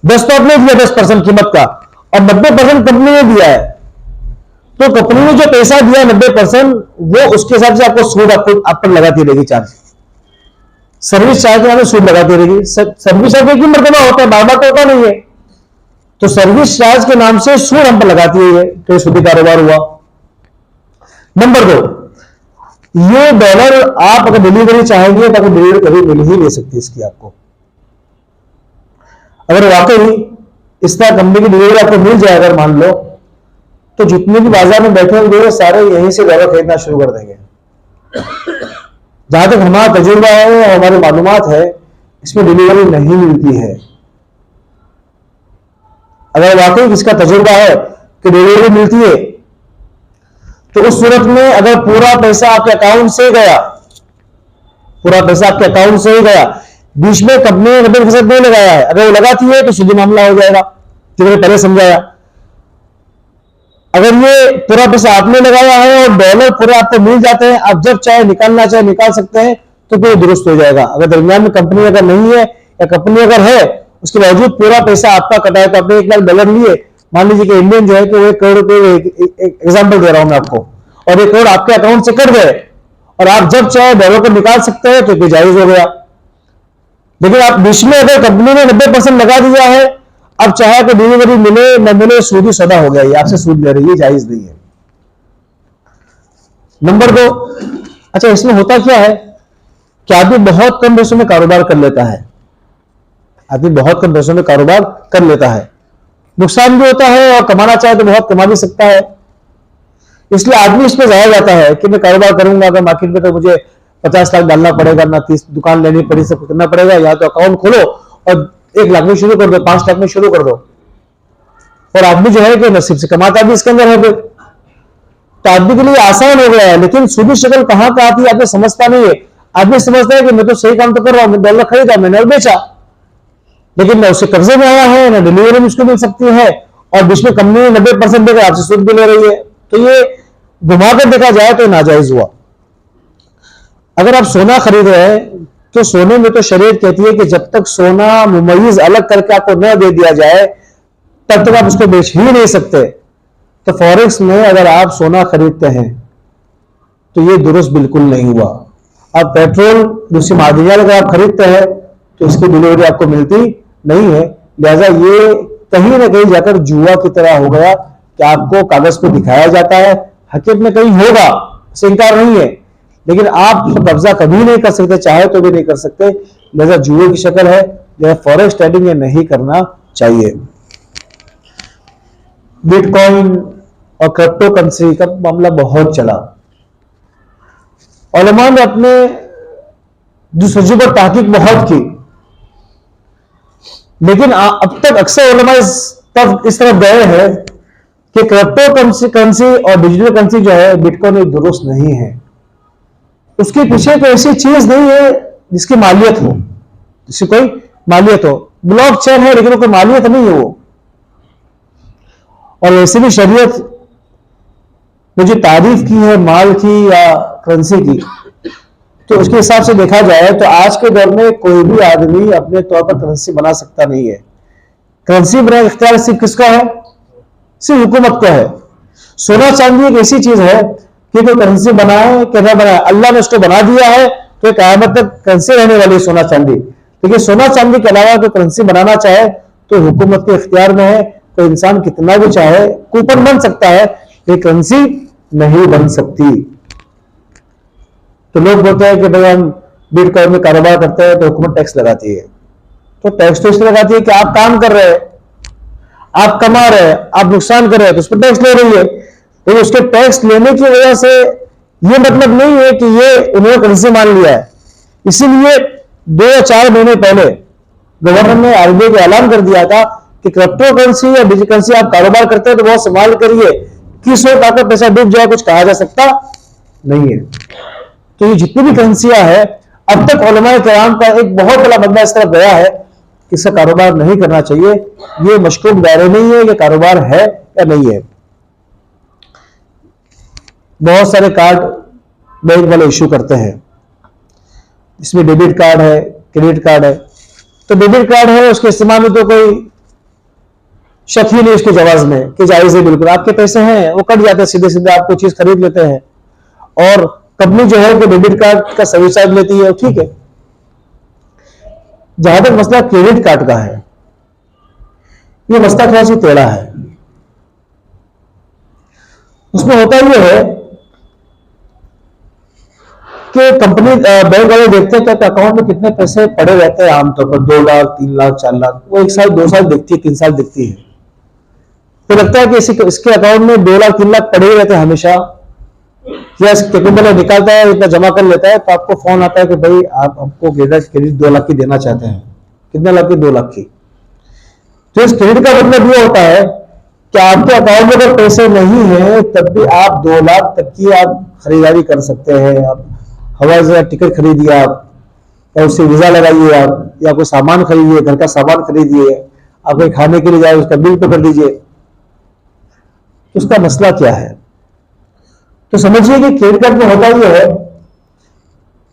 10 तो आपने दिया 10% कीमत का, और 90% कंपनी ने दिया है। तो कंपनी ने जो पैसा दिया 90%, वो उसके हिसाब से आपको सूद आप पर लगाती रहेगी, चार्ज, सर्विस चार्ज के नाम पे सूद लगाती रहेगी। सर्विस चार्ज एक ही मरतबा होता है, बार बार तो होता नहीं है, तो सर्विस चार्ज के नाम से सूद हम पर लगाती है, तो सूदी कारोबार हुआ। नंबर 2, ये डॉलर आप अगर डिलीवरी चाहेंगे तो आपको डिलीवरी कभी मिल ही नहीं सकती इसकी आपको। अगर वाकई इस तरह कंपनी की डिलीवरी आपको मिल जाए अगर मान लो, तो जितने भी बाजार में बैठे होंगे सारे यहीं से डॉलर खरीदना शुरू कर देंगे। जहां तक हमारा तजुर्बा है और हमारी मालूमात है, इसमें डिलीवरी नहीं मिलती है। अगर वाकई इसका तजुर्बा है कि डिलीवरी मिलती है, तो उस सूरत में अगर पूरा पैसा आपके अकाउंट से गया, पूरा पैसा आपके अकाउंट से ही गया, बीच में कंपनी ने 90% नहीं लगाया है, अगर वो लगाती है तो सीधे मामला हो जाएगा, जो मैंने पहले समझाया। अगर ये पूरा पैसा आपने लगाया है और डॉलर पूरे आपको मिल जाते हैं, आप जब चाहे निकालना चाहे निकाल सकते हैं, तो फिर दुरुस्त हो जाएगा। अगर दरमियान में कंपनी अगर नहीं है या कंपनी अगर है उसके बावजूद पूरा पैसा आपका कटा है, तो आपने $1,00,000 लिए, मान लीजिए कि इंडियन जो है कि वो $1 करोड़ रुपए, एग्जाम्पल दे रहा हूं मैं आपको, और $1 करोड़ आपके अकाउंट से कट गए और आप जब चाहे डॉलर को निकाल सकते हैं, तो जायज हो गया। लेकिन आप बीच में अगर कंपनी ने 90% लगा दिया है, अब चाहे तो डिलीवरी मिले न मिले, सूदी सौदा हो गया, ये आपसे सूद ले रही है, जायज नहीं है। नंबर 2, अच्छा इसमें होता क्या है कि आदमी बहुत कम पैसों में कारोबार कर लेता है, आदमी बहुत कम पैसों में कारोबार कर लेता है, नुकसान भी होता है और कमाना चाहे तो बहुत कमा भी सकता है। इसलिए आदमी इसमें जाया जाता है कि मैं कारोबार करूंगा अगर मार्केट में, तो मुझे 50 लाख डालना पड़ेगा, ना 30 दुकान लेनी पड़ी, सब करना पड़ेगा। या तो अकाउंट खोलो और 1 लाख में शुरू कर दो, 5 लाख में शुरू कर दो, और आदमी जो है कि नसीब से कमाता भी इसके अंदर है फिर, तो आदमी के लिए आसान हो गया है। लेकिन सूदी शक्ल कहां का आती है आदमी समझता नहीं है। आदमी समझता है कि मैं तो सही काम तो कर रहा हूं, मैं डॉलर खरीदा मैंने और बेचा, लेकिन ना उससे कर्जे में आया है, ना डिलीवरी मुझको मिल सकती है, और बीच में कंपनी 90% देकर आपसे सूद भी ले रही है। तो ये घुमाकर देखा जाए तो नाजायज हुआ। अगर आप सोना खरीद रहे हैं, तो सोने में तो शरीयत कहती है कि जब तक सोना मुमय्यज अलग करके आपको न दे दिया जाए, तब तक आप उसको बेच ही नहीं सकते। तो फॉरेक्स में अगर आप सोना खरीदते हैं तो ये दुरुस्त बिल्कुल नहीं हुआ। अब पेट्रोल, दूसरी मादनियात अगर आप खरीदते हैं तो इसकी डिलीवरी आपको मिलती नहीं है। लिहाजा ये कहीं ना कहीं जाकर जुआ की तरह हो गया कि आपको कागज पे दिखाया जाता है, हकीकत में कहीं होगा, इससे इंकार नहीं है, लेकिन आप कब्जा कभी नहीं कर सकते, चाहे तो भी नहीं कर सकते। लिहाजा जुए की शक्ल है, लिहाजा फॉरेक्स ट्रेडिंग ये नहीं करना चाहिए। बिटकॉइन और क्रिप्टो करेंसी का मामला बहुत चला, उलमा ने अपने जुस्तजू पर तहकीक बहुत की, लेकिन अब तक अक्सर उलमा इस तरफ गए हैं कि क्रिप्टो करेंसी और डिजिटल करेंसी जो है बिटकॉइन एक दुरुस्त नहीं है। उसके पीछे कोई ऐसी चीज नहीं है जिसकी मालियत हो, जिसकी कोई मालियत हो। ब्लॉक चेन है लेकिन कोई मालियत नहीं है वो। और वैसे भी शरीयत ने जो तारीफ की है माल की या करेंसी की, तो उसके हिसाब से देखा जाए तो आज के दौर में कोई भी आदमी अपने तौर पर करेंसी बना सकता नहीं है। करेंसी बनाने का इख्तियार सिर्फ किसका है? सिर्फ हुकूमत का है। सोना चांदी एक ऐसी चीज है कि कोई करेंसी बनाए कि ना बनाए, अल्लाह ने उसको बना दिया है तो क़यामत तक करेंसी रहने वाली है सोना चांदी। लेकिन सोना चांदी के अलावा कोई करेंसी बनाना चाहे तो हुकूमत के इख्तियार में है। कोई इंसान कितना भी चाहे कूपन बन सकता है, ये करेंसी नहीं बन सकती। तो लोग बोलते हैं कि भाई हम बिटकॉइन में कारोबार करते हैं तो हुकूमत टैक्स लगाती है। तो टैक्स तो इसलिए लगाती है कि आप काम कर रहे हैं, आप कमा रहे हैं, आप नुकसान कर रहे हैं तो उस पर टैक्स ले रही है। तो उसके टैक्स लेने की वजह से ये मतलब नहीं है कि ये उन्होंने करेंसी मान लिया है। इसीलिए 2 या 4 महीने पहले गवर्नर ने आरबीआई को ऐलान कर दिया था कि क्रिप्टो करेंसी या डिजिटल करेंसी आप कारोबार करते हैं तो बहुत संभाल करिए, किस वक्त आपका पैसा डूब जाए कुछ कहा जा सकता नहीं है। तो ये जितनी भी करेंसियां है, अब तक उलमाए किराम का एक बहुत बड़ा मसला इस तरफ गया है कि इसका कारोबार नहीं करना चाहिए। ये मशकूक दायरे नहीं है, ये कारोबार है या नहीं है। बहुत सारे कार्ड बैंक वाले इशू करते हैं, इसमें डेबिट कार्ड है, क्रेडिट कार्ड है। तो डेबिट कार्ड है उसके इस्तेमाल में तो कोई शक ही नहीं उसके जवाब में कि जायज है, बिल्कुल आपके पैसे हैं वो कट जाते हैं सीधे सीधे, आप कोई चीज खरीद लेते हैं। और कंपनी जो है कि डेबिट कार्ड का सर्विस चार्ज लेती है, ठीक है। जहां तक मसला क्रेडिट कार्ड का है, ये मसला थोड़ा सा टेढ़ा है। उसमें होता यह है कि कंपनी बैंक वाले देखते हैं कि अकाउंट में कितने पैसे पड़े रहते हैं। आमतौर पर 2 लाख 3 लाख 4 लाख वो 1 साल 2 साल दिखती है, 3 साल दिखती है। तो लगता है कि इसके अकाउंट में 2 लाख 3 लाख पड़े ही रहते हैं हमेशा, या कैपेबल निकालता है इतना जमा कर लेता है। तो आपको फोन आता है कि भाई आप हमको क्रेडिट 2 लाख की देना चाहते हैं। कितने लाख की? 2 लाख की। तो इस क्रेडिट का मतलब ये होता है कि आपके अकाउंट में अगर पैसे नहीं है तब भी आप 2 लाख तक की आप खरीदारी कर सकते हैं। आप हवाई जहाज टिकट खरीदिए आप, या उससे वीजा लगाइए आप, या कोई सामान खरीदिए, घर का सामान खरीदिए, आप कोई खाने के लिए जाए उसका बिल पे कर दीजिए। उसका मसला क्या है? तो समझिए कि क्रेडिट कार्ड में होता यह है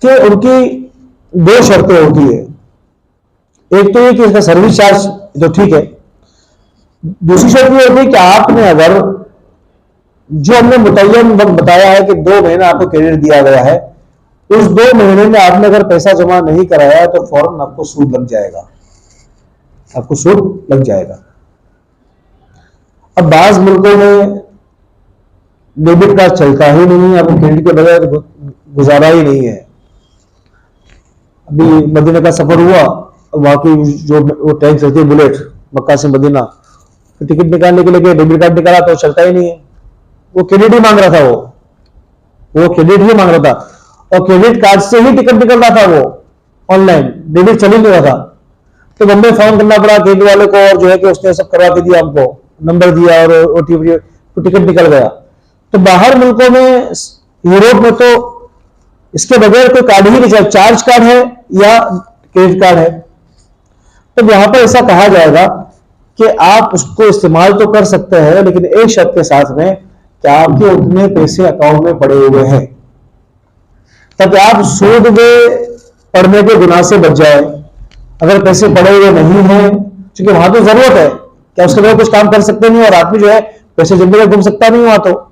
कि उनकी 2 शर्तें होती है। एक तो ये कि इसका सर्विस चार्ज तो ठीक है, दूसरी शर्त ये होती है कि आपने अगर जो हमने मुतय्यन वक्त बताया है कि 2 महीना आपको क्रेडिट दिया गया है, उस 2 महीने में आपने अगर पैसा जमा नहीं कराया तो फौरन आपको सूद लग जाएगा, आपको सूद लग जाएगा। अब बाज मुल्कों में डेबिट कार्ड चलता ही नहीं है, आपको क्रेडिट के बगैर गुजारा ही नहीं है। अभी मदीना का सफर हुआ, वहां की जो वो ट्रेन चलती है बुलेट मक्का से मदीना, तो टिकट निकालने के लिए डेबिट कार्ड निकाला तो चलता ही नहीं है, वो क्रेडिट ही मांग रहा था, वो क्रेडिट ही मांग रहा था। और क्रेडिट कार्ड से ही टिकट निकल रहा था, वो ऑनलाइन डेबिट चल ही नहीं रहा था। तो बम्बे फोन करना पड़ा क्रेडिट वाले को, और जो है कि उसने सब करवा के दिया, हमको नंबर दिया और ओटीपी, तो टिकट निकल गया। तो बाहर मुल्कों में, यूरोप में तो इसके बगैर कोई कार्ड ही नहीं चलता, चार्ज कार्ड है या क्रेडिट कार्ड है। तो यहां पर ऐसा कहा जाएगा कि आप उसको इस्तेमाल तो कर सकते हैं, लेकिन एक शर्त के साथ में कि आपके उतने पैसे अकाउंट में पड़े हुए हैं, ताकि आप सूद में पड़ने के गुनाह से बच जाए। अगर पैसे पड़े हुए नहीं हैं, क्योंकि वहां तो जरूरत है कि उसके बगैर कुछ काम कर सकते नहीं, और आदमी जो है पैसे जल्दी में घूम सकता नहीं, वहां तो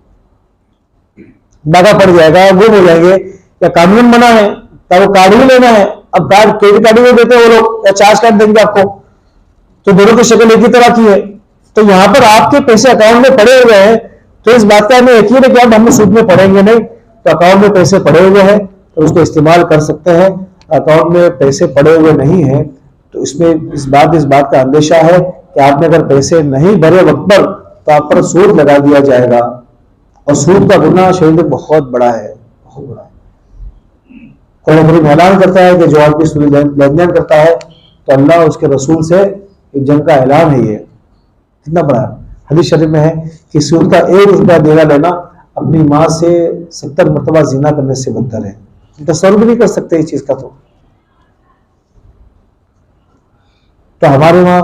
डाका पड़ जाएगा, गुम हो जाएंगे, या कानून मना है तो वो कार्ड ही लेना है। अब कार्ड क्रेडिट कार्ड ही देते हैं वो लोग, या चार्ज कार्ड देंगे आपको, तो दोनों की शक्ल एक ही तरह की है। तो यहां पर आपके पैसे अकाउंट में पड़े हुए हैं, तो इस बात का हमें यकीन है कि अब हम सूद में पड़ेंगे नहीं। तो अकाउंट में पैसे पड़े हुए हैं तो उसको इस्तेमाल कर सकते हैं। अकाउंट में पैसे पड़े हुए नहीं है तो इसमें इस बात का अंदेशा है कि आपने अगर पैसे नहीं भरे वक्त पर तो आप पर सूद लगा दिया जाएगा, और सूद का गुनाह शरीयत में बहुत बड़ा है, बहुत बड़ा है। कुरान करीम ऐलान करता है कि जो आदमी सूद लेन देन करता है तो अल्लाह उसके रसूल से जंग का ऐलान है। ये कितना बड़ा है। हदीस शरीफ में है कि सूद का 1 रुपया देना लेना अपनी माँ से 70 मरतबा जिना करने से बदतर है। तसव्वुर भी नहीं कर सकते इस चीज का। तो तो हमारे वहाँ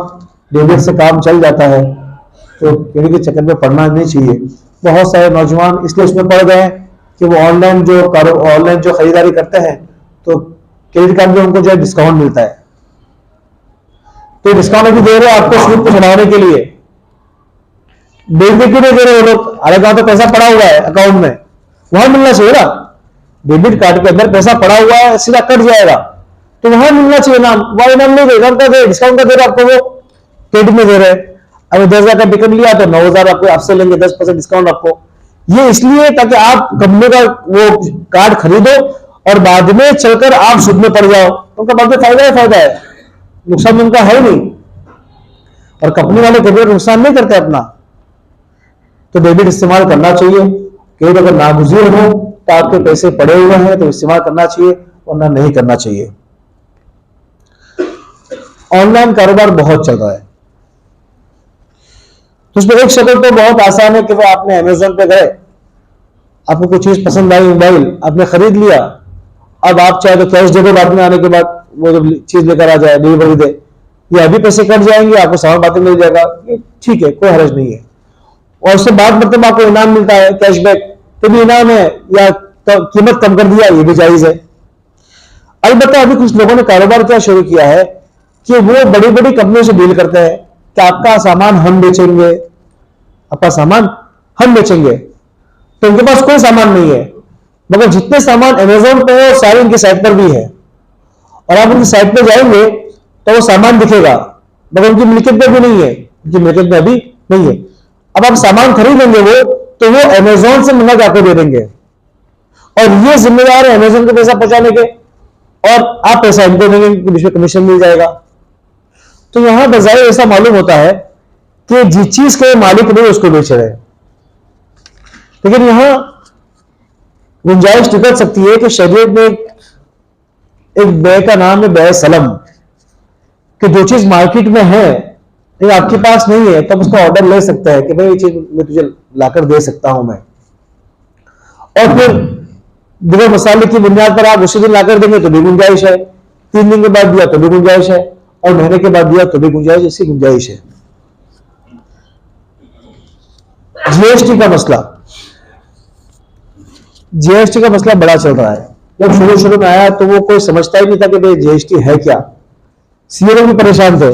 डेबिट से काम चल जाता है, तो क्रेडिट के चक्कर में पड़ना नहीं चाहिए। बहुत सारे नौजवान इसलिए उसमें पड़ गए कि वो ऑनलाइन जो खरीदारी करते हैं तो क्रेडिट कार्ड में उनको जो है डिस्काउंट मिलता है, तो डिस्काउंट अभी दे रहे हैं आपको स्लिप को चढ़ाने के लिए, डेबिट क्यों नहीं दे रहे वो लोग? हालांकि तो पैसा पड़ा हुआ है अकाउंट में, वहां मिलना चाहिए ना। डेबिट कार्ड के अंदर पैसा पड़ा हुआ है, सीधा कट जाएगा, तो वहां मिलना चाहिए नाम, वहां इनाम नहीं देगा, डिस्काउंट का दे रहा आपको, वो क्रेडिट में दे रहे हैं। अगर 10,000 का टिकट लिया तो 9,000 आपको आपसे लेंगे, 10% डिस्काउंट आपको। ये इसलिए ताकि आप कंपनी का वो कार्ड खरीदो और बाद में चलकर आप सूद में पड़ जाओ, उनका बाद में फायदा है, नुकसान उनका है नहीं। और कंपनी वाले कभी नुकसान नहीं करते अपना, तो डेबिट इस्तेमाल करना चाहिए। क्रेडिट अगर नागुज़ीर हो तो आपके पैसे पड़े हुए हैं तो इस्तेमाल करना चाहिए, वरना नहीं करना चाहिए। ऑनलाइन कारोबार बहुत चल रहा है, तो उसमें एक शक्ल तो बहुत आसान है कि वो आपने अमेज़न पे गए, आपको कुछ चीज पसंद आई, मोबाइल आपने खरीद लिया, अब आप चाहे तो कैश दे दो, बाद में आने के बाद वो जब चीज लेकर आ जाए डिलीवरी दे, ये अभी पैसे कट जाएंगे, आपको सामान बाद में मिल जाएगा, ठीक है, कोई हर्ज नहीं है। और उससे बाद मतलब आपको इनाम मिलता है, कैशबैक, तो भी इनाम है, या कीमत कम कर दिया, ये भी जायज है। अलबत्ता अभी कुछ लोगों ने कारोबार क्या शुरू किया है कि वो बड़ी बड़ी कंपनियों से डील करते हैं कि आपका सामान हम बेचेंगे, आपका सामान हम बेचेंगे, तो उनके पास कोई सामान नहीं है, मगर जितने सामान अमेज़न पे है सारे उनकी साइट पर भी है, और आप उनकी साइट पर जाएंगे तो वो सामान दिखेगा, मगर उनकी मिल्कियत पे भी नहीं है, उनकी मिल्कियत में अभी नहीं है। अब आप सामान खरीदेंगे तो वो अमेज़न से मंगा के आपको दे देंगे, और ये जिम्मेदार है अमेज़न को पैसा पहुंचाने के, और आप पैसा इनको देंगे, बीच में कमीशन मिल जाएगा। तो यहां बजाय ऐसा मालूम होता है कि जिस चीज के मालिक नहीं उसको बेच रहे हैं, लेकिन यहां गुंजाइश टिकट सकती है कि शरीयत में एक बे का नाम है बे सलम, कि जो चीज मार्केट में है ये आपके पास नहीं है, तब उसका ऑर्डर ले सकता है कि भाई ये चीज मैं तुझे लाकर दे सकता हूं मैं, और फिर बिना मसाले की बुनियाद पर आप उसी दिन लाकर देंगे तो भी गुंजाइश है, 3 दिन के बाद दिया तो भी गुंजाइश है, और महीने के बाद दिया तो भी गुंजाइश, ऐसी गुंजाइश है। जीएसटी का मसला, जीएसटी का मसला बड़ा चल रहा है। जब शुरू में आया तो वो कोई समझता ही नहीं था कि भाई जीएसटी है क्या, सीए भी परेशान थे,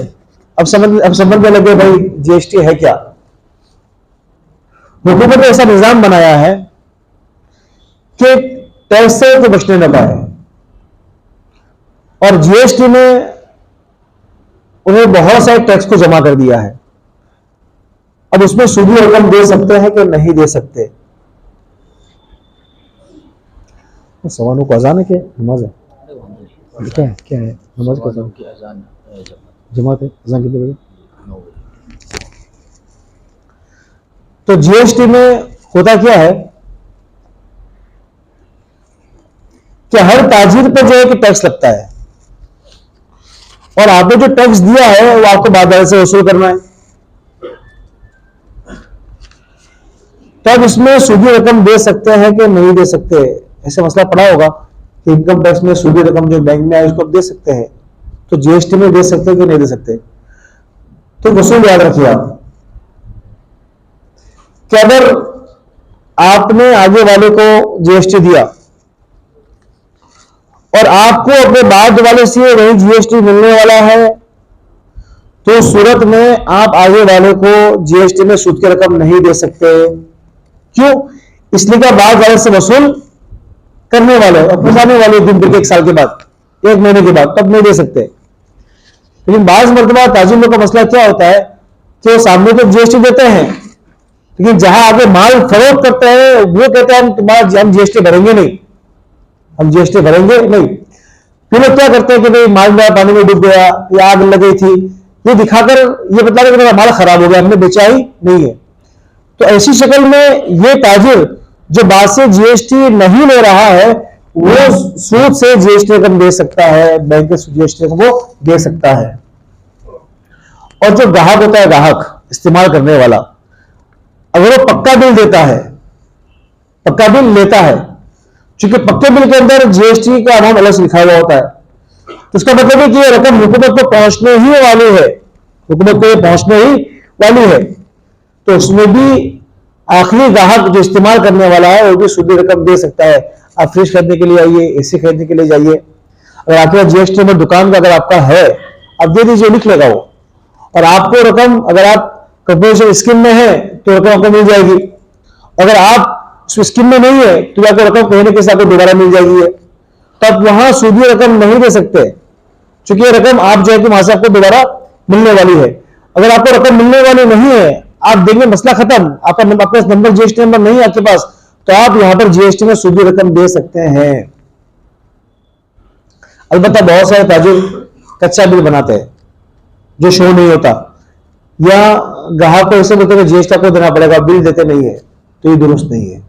अब समझने लगे भाई जीएसटी है क्या। हुकूमत ने ऐसा निजाम बनाया है कि टैक्स से तो बचने न पाए, और जीएसटी में उन्हें बहुत सारे टैक्स को जमा कर दिया है। अब उसमें सूदी रकम दे सकते हैं कि नहीं दे सकते। सवालों को अजान है क्या, नमाज है, क्या है नमाज का अजान जमात है, अजान कितने बजे? तो जीएसटी में होता क्या है कि हर ताजिर पर जो है कि टैक्स लगता है, और आपने जो टैक्स दिया है वो आपको बाजार से वसूल करना है। तो अब इसमें सूदी रकम दे सकते हैं कि नहीं दे सकते, ऐसे मसला पड़ा होगा कि इनकम टैक्स में सूदी रकम जो बैंक में आए उसको दे सकते हैं, तो जीएसटी में दे सकते हैं कि नहीं दे सकते। तो वसूल याद रखिए आप कि अगर आपने आगे वाले को जीएसटी दिया और आपको अपने बाद वाले से वही जीएसटी मिलने वाला है, तो उस सूरत में आप आगे वाले को जीएसटी में सूद की रकम नहीं दे सकते। क्यों? इसलिए कि बाद वाले से वसूल करने वाले और फंसाने वाले दिन 1 साल के बाद, 1 महीने के बाद, तब नहीं दे सकते। लेकिन बाज़ मरतबा ताजिरों का मसला क्या होता है कि वो सामने तो जीएसटी देते हैं, लेकिन जहां आगे माल फरोख्त करते हैं वो कहते हैं हम जीएसटी भरेंगे नहीं, हम जीएसटी भरेंगे नहीं। फिर लोग क्या करते हैं कि भाई माल मेरा पानी में डूब गया या आग लग गई थी, ये दिखाकर ये बता रहे कि मेरा माल खराब हो गया, हमने बेचा ही नहीं है। तो ऐसी शक्ल में ये ताजिर जो बाद से जीएसटी नहीं ले रहा है वो सूद से जीएसटी रकम दे सकता है, बैंक से जीएसटी रकम वो दे सकता है। और जो ग्राहक होता है, ग्राहक इस्तेमाल करने वाला, अगर वो पक्का बिल देता है, पक्का बिल लेता है, क्योंकि पक्के बिल के अंदर जीएसटी का अमाउंट अलग से लिखा हुआ होता है, तो इसका मतलब है कि ये रकम हुकूमत को पहुंचने ही वाली है, हुकूमत को ये पहुंचने ही वाली है। तो उसमें भी आखिरी ग्राहक जो इस्तेमाल करने वाला है वो भी सूदी रकम दे सकता है। आप फ्रिज खरीदने के लिए आइए, एसी खरीदने के लिए जाइए, अगर आपका जीएसटी नंबर दुकान का अगर आपका है, आप दे दीजिए, लिख लेगा वो, और आपको रकम, अगर आप कंपोजिशन स्कीम में है तो रकम आपको मिल जाएगी, अगर आप उस स्कीम में नहीं है तो आपको रकम कहीं ना कहीं आपको दोबारा मिल जाएगी। तब वहां सूदी रकम नहीं दे सकते, क्योंकि ये रकम आप जो है कि वहां से आपको दोबारा मिलने वाली है। अगर आपको रकम मिलने वाली नहीं है, आप देंगे, मसला खत्म, आपका नंबर जीएसटी नंबर नहीं है आपके पास, तो आप यहां पर जीएसटी में सूदी रकम दे सकते हैं। अलबत्ता बहुत सारे ताजिर कच्चा बिल बनाते हैं जो शो नहीं होता, या ग्राहक को ऐसे बोलते हैं जीएसटी आपको देना पड़ेगा, बिल देते नहीं है, तो ये दुरुस्त नहीं है।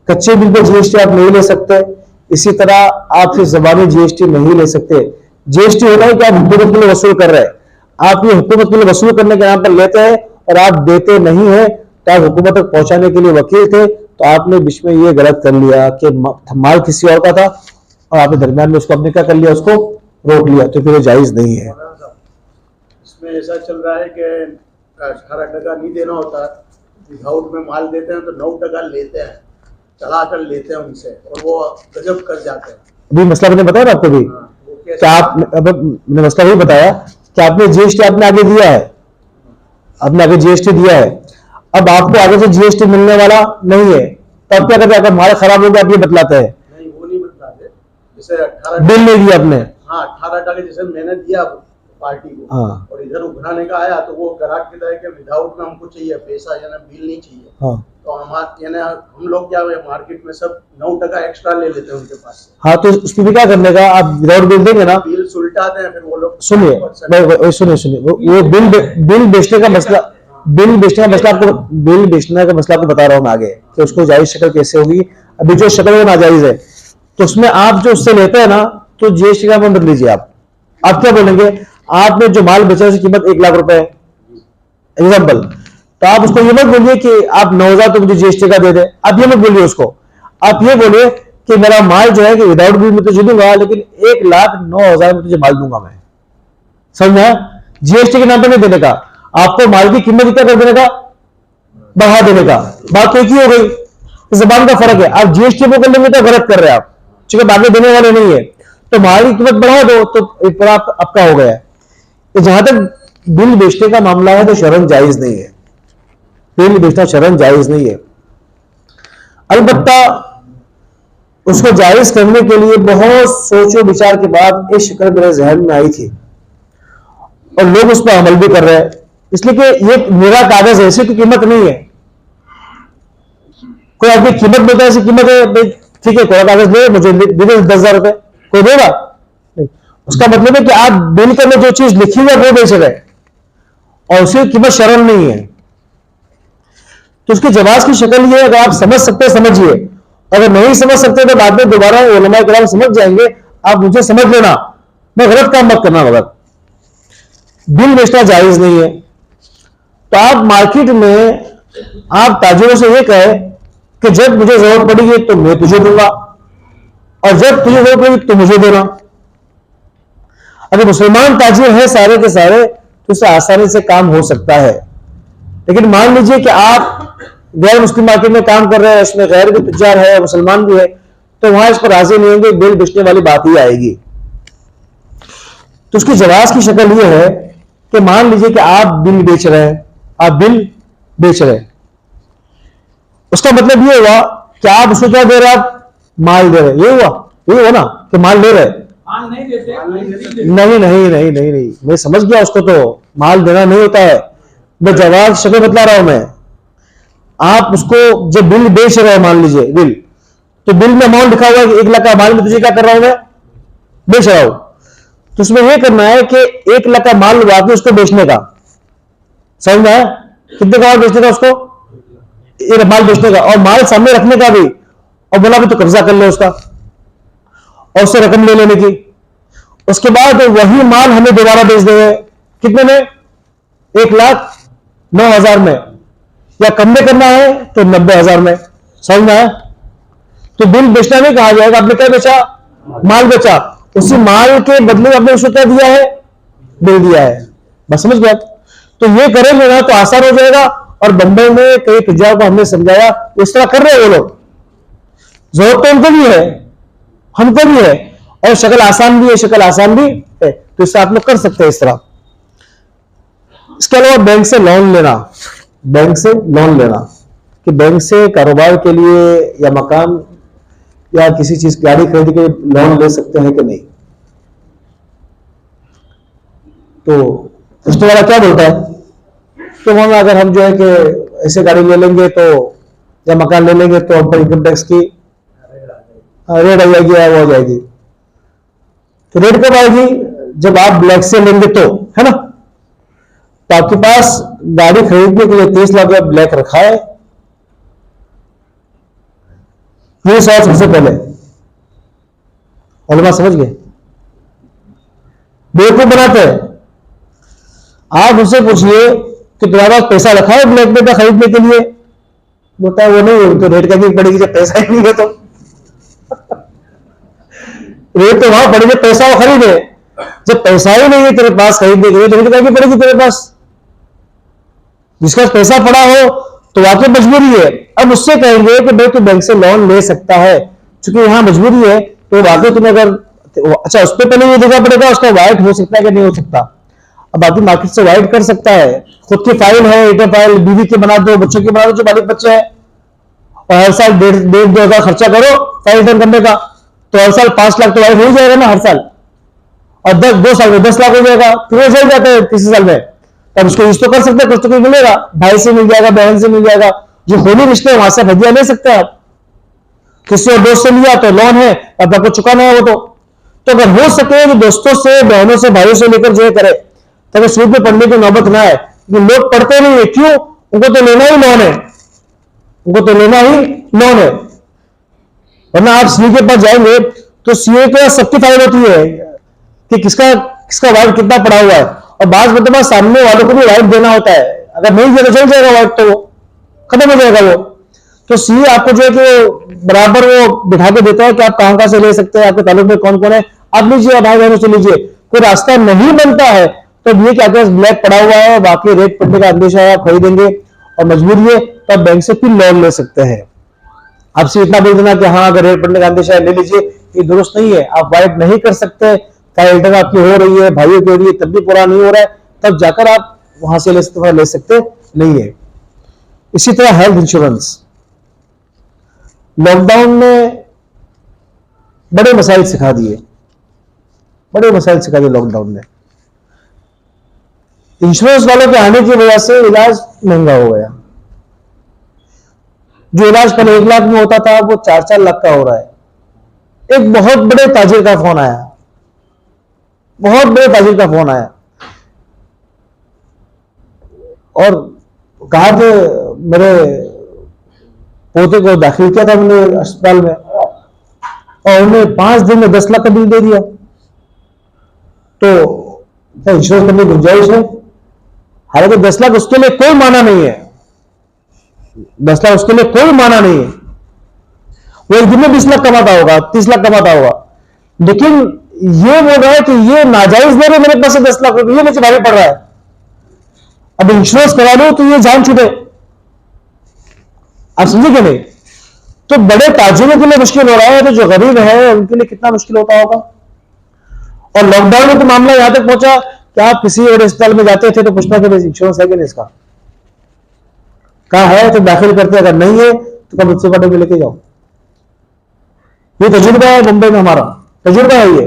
कच्चे बिल पर जीएसटी आप नहीं ले सकते, इसी तरह आप फिर ज़बानी जीएसटी नहीं ले सकते। जीएसटी होता है कि आप हुकूमत के लिए वसूल कर रहे हैं, आप ये हुकूमत के लिए वसूल करने के नाम पर लेते हैं और आप देते नहीं है, तो आप हुकूमत तक पहुंचाने के लिए वकील थे, तो आपने बीच में ये गलत कर लिया कि माल किसी और का था और आपने दरमियान में उसको आपने क्या कर लिया, उसको रोक लिया, तो फिर जायज नहीं है। इसमें ऐसा चल रहा है कि 18% नहीं देना होता, विदाउट में माल देते हैं तो 9% लेते हैं, चला कर लेते हैं उनसे, और वो गजब कर जाते हैं। अभी मसला मैंने बताया ना आपको भी, क्या आप, अब मैंने मसला भी बताया कि आपने जीएसटी आपने आगे दिया है, आपने आगे जीएसटी दिया है, अब आपको आगे से जीएसटी मिलने वाला नहीं है, तब क्या करते हैं, अगर माल खराब हो गया आप ये बतलाते हैं? नहीं, वो नहीं बतलाते। जैसे 18 बिल नहीं दिया आपने, हाँ 18% जैसे मैंने दिया पार्टी को, हाँ, और इधर उभराने का आया तो वो ग्राहक की तरह के विदाउट में हमको चाहिए पैसा, यानी बिल नहीं चाहिए, हाँ, तो हम लोग क्या मार्केट में सब 9% एक्स्ट्रा ले लेते हैं उनके पास से। हाँ, तो उसमें भी क्या करने का, आप विदाउट बिल देंगे ना, बिल सुलटाते हैं फिर वो लोग। सुनिए सुनिए वो बिल बेचने का मसला, बिल बेचने का मसला आपको बता रहा हूँ मैं आगे, कि उसको जायज शक्ल कैसे होगी। अभी जो शक्ल है नाजायज है, तो उसमें आप जो उससे लेते हैं ना, तो जीएसटी का बंद लीजिए। आप क्या बोलेंगे, आपने जो माल बेचा उसकी कीमत 1 लाख रुपए है एग्जाम्पल, तो आप उसको ये मत बोलिए कि आप 9,000 तो मुझे जीएसटी का दे दे, आप ये मत बोलिए उसको, आप ये बोलिए कि मेरा माल जो है कि विदाउट बिल में तुझे दूंगा, लेकिन 1,09,000 में तुझे माल दूंगा मैं। समझ में? जीएसटी के नाम पर नहीं देने का, आपको माल की कीमत क्या कर देने का, बढ़ा देने का। बात तो एक ही हो गई, जबान का फर्क है। आप जीएसटी को कर लेंगे तो गलत कर रहे हैं आप, चूंकि आगे देने वाले नहीं है, तो माल की कीमत बढ़ा दो तो एक पूरा आपका हो गया है। तो जहां तक बिल बेचने का मामला है तो शरन जायज नहीं है, बिल बेचना शरन जायज नहीं है। अलबत्ता उसको जायज करने के लिए बहुत सोचो विचार के बाद एक शक्ल मेरे जहन में आई थी, और लोग उस पर अमल भी कर रहे हैं, इसलिए कि ये मेरा कागज है, इसकी कोई कीमत नहीं है। कोई आदमी कीमत बोलता है, ऐसी कीमत है, ठीक है, कोई कागज ले मुझे दे दे 10,000 रुपए, कोई देगा नहीं। उसका मतलब है कि आप बिल के में जो चीज लिखी है वो बेच रहे, और उसकी कीमत शर्म नहीं है। तो उसके जवाब की शक्ल ये है, अगर आप समझ सकते हैं समझिए, अगर नहीं समझ सकते तो बाद में दोबारा उलमाए किराम समझ जाएंगे, आप मुझे समझ लेना, मैं गलत काम मत करना। मगर बिल बेचना जायज नहीं है। तो आप मार्केट में आप ताजिरों से ये कहे कि जब मुझे जरूरत पड़ेगी तो मैं तुझे दूंगा, और जब तुझे जरूरत पड़ेगी तो मुझे देना। अगर मुसलमान ताजिर है सारे के सारे तो उससे आसानी से काम हो सकता है। लेकिन मान लीजिए कि आप गैर मुस्लिम मार्केट में काम कर रहे हैं, उसमें गैर भी तुजार है, मुसलमान भी है, तो वहां इस पर राजी नहीं होंगे, बिल बेचने वाली बात ही आएगी। तो उसकी जवाब की शक्ल यह है कि मान लीजिए कि आप बिल बेच रहे हैं, आप बिल बेच रहे हैं, उसका मतलब यह हुआ कि आप उसको क्या दे रहे हैं, आप माल दे रहे हैं। ये हुआ ना कि माल ले रहे हैं, नहीं नहीं नहीं नहीं नहीं, मैं समझ गया उसको, तो माल देना नहीं होता है, मैं जवाब शक्ल बतला रहा हूं मैं। आप उसको जब बिल बेच रहे हैं, मान लीजिए बिल, तो बिल में अमाउंट लिखा हुआ है कि 1 लाख का माल में तुझे क्या कर रहा हूं मैं, बेच रहा हूं। तो उसमें यह करना है कि 1 लाख का माल वाकई उसको बेचने का, समझ में आया? कितने का माल बेचने का उसको, एक माल बेचने का, और माल सामने रखने का भी, और बोला भी तो कब्जा कर ले उसका और उससे रकम ले लेने की। उसके बाद वही माल हमें दोबारा बेच देंगे, कितने में, 1,09,000 में, या कम में करना है तो 90,000 में। समझ में आया? तो बिल बेचना नहीं कहा जाएगा, आपने क्या बेचा, माल बेचा, उसी माल के बदले आपने उसको क्या दिया है, बिल दिया है। बस समझ गया। तो ये करेंगे ना तो आसान हो जाएगा। और बंबई में कई तुजारों को हमने समझाया, इस तरह कर रहे हैं वो लोग। जरूरत तो उनको भी है, हमको भी है, और शक्ल आसान भी है, शक्ल आसान भी है, तो इससे आप लोग कर सकते हैं इस तरह। इसके अलावा बैंक से लोन लेना, बैंक से लोन लेना कि बैंक से कारोबार के लिए या मकान या किसी चीज गाड़ी खरीदने के लिए लोन ले सकते हैं कि नहीं। तो सिस्टम वाला क्या बोलता है कि हम अगर हम जो है कि ऐसे गाड़ी ले लेंगे तो या मकान ले लेंगे तो हम पर इनकम टैक्स की रेट आ जाएगी या वो आ जाएगी। तो रेट कब आएगी, जब आप ब्लैक से लेंगे तो, है ना। तो आपके पास गाड़ी खरीदने के लिए 30 लाख रुपया ब्लैक रखा है, ये सोच सबसे पहले, और बात समझ गए। बेवकूफ बनाते हैं। आप उससे पूछिए कि तुम्हारे पास पैसा रखा है ब्लैक में खरीदने के लिए, बोलता है वो नहीं, तो रेट क्या पड़ेगी जब पैसा ही नहीं है तो। रेट तो वहां पड़ेगी पैसा वो खरीदे, जब पैसा ही नहीं है तेरे पास खरीदने के लिए, तो रेट क्या पड़ेगी तेरे पास। जिसका पैसा पड़ा हो तो वाकई मजबूरी है। अब उससे कहेंगे कि भाई तू बैंक से लोन ले सकता है, क्योंकि यहां मजबूरी है, तो वाकई तुम्हें अगर अच्छा उस पर पहले ये देखना पड़ेगा उसका वाइट हो सकता है कि नहीं हो सकता। अब बाकी मार्केट से वाइट कर सकता है, खुद की फाइल है, रिटर्न फाइल बीवी की बना दो, बच्चों की बना दो जो बालिक बच्चे हैं, और हर साल 1.5-2 खर्चा करो फाइल रिटर्न करने का, तो हर साल 5 लाख तो वाइट हो जाएगा ना हर साल। और 2 साल में 10 लाख हो जाएगा, फिर हो जाता है 30 साल में। तब उसको यूज तो कर सकते हैं, कुछ तो कुछ मिलेगा, भाई से मिल जाएगा, बहन से मिल जाएगा, जो होली रिश्ते वहां से हदिया ले सकते हैं आप। किसी और दोस्त से लिया तो लोन है, अब आपको चुकाना है वो तो अगर हो सके तो दोस्तों से, बहनों से, भाइयों से लेकर जो है करे, ताकि सूद पे पढ़ने की नौबत ना आए। लोग पढ़ते नहीं है, क्यों, उनको तो लेना ही लोन है, उनको तो लेना ही लोन है। वरना आप सीए के पास जाएंगे तो सीए के सबकी फाइल होती है कि किसका किसका वाइट कितना पड़ा हुआ है, और बाद मतलब सामने वालों को भी वाइट देना होता है। अगर नहीं दिया तो चल जाएगा वाइट, तो वो खत्म हो जाएगा वो। तो सीए आपको जो है कि बराबर वो बिठा के देता है कि आप कहां से ले सकते हैं, आपके ताल्लुक में कौन कौन है, आप लीजिए, भाई बहनों से लीजिए। कोई रास्ता नहीं बनता है तो ये क्या ब्लैक पड़ा हुआ है, बाकी रेट पड़ने का अंदेशा है, आप खरीदेंगे और मजबूरी है तो आप बैंक से फिर लोन ले सकते हैं। आपसे इतना बोल देना कि हाँ अगर रेट पड़ने का अंदेशा है ले लीजिए, ये दुरुस्त नहीं है। आप वाइट नहीं कर सकते, फाइल रिटर्न आपकी हो रही है, भाइयों की हो रही है, तब भी पूरा नहीं हो रहा है, तब जाकर आप वहां से ले सकते नहीं है। इसी तरह हेल्थ इंश्योरेंस, लॉकडाउन में बड़े मसाइल सिखा दिए, बड़े मसाइल सिखा दिए लॉकडाउन ने। इंश्योरेंस वालों के आने की वजह से इलाज महंगा हो गया। जो इलाज पहले 1 लाख में होता था वो 4-4 लाख का हो रहा है। एक बहुत बड़े ताजिर का फोन आया, बहुत बड़े ताजिर का फोन आया और कहा कि मेरे पोते को दाखिल किया था मैंने अस्पताल में, और उन्हें 5 दिन में 10 लाख का बिल दे दिया। तो क्या इंश्योरेंस करने की गुंजाइश है? हालांकि 10 लाख उसके लिए कोई माना नहीं है, 10 लाख उसके लिए कोई माना नहीं है। वो एक दिन में 20 लाख कमाता होगा, 30 लाख कमाता होगा, लेकिन ये बोल रहा है कि ये नाजायज दे रहे मेरे पास 10 लाख रुपए, ये मुझे भारी पड़ रहा है, अब इंश्योरेंस करा लो तो ये जान छूटे। आप समझे कि नहीं? तो बड़े ताजिरों के लिए मुश्किल हो रहा है, तो जो गरीब है उनके लिए कितना मुश्किल होता होगा। और लॉकडाउन में तो मामला यहां तक पहुंचा कि आप किसी बड़े अस्पताल में जाते थे तो पूछना कि इंश्योरेंस है कि नहीं, इसका कहा है तो दाखिल करते, अगर नहीं है तो कब मुझसे पढ़ने में लेके जाओ। ये तजुर्बा है मुंबई में, हमारा तजुर्बा है ये।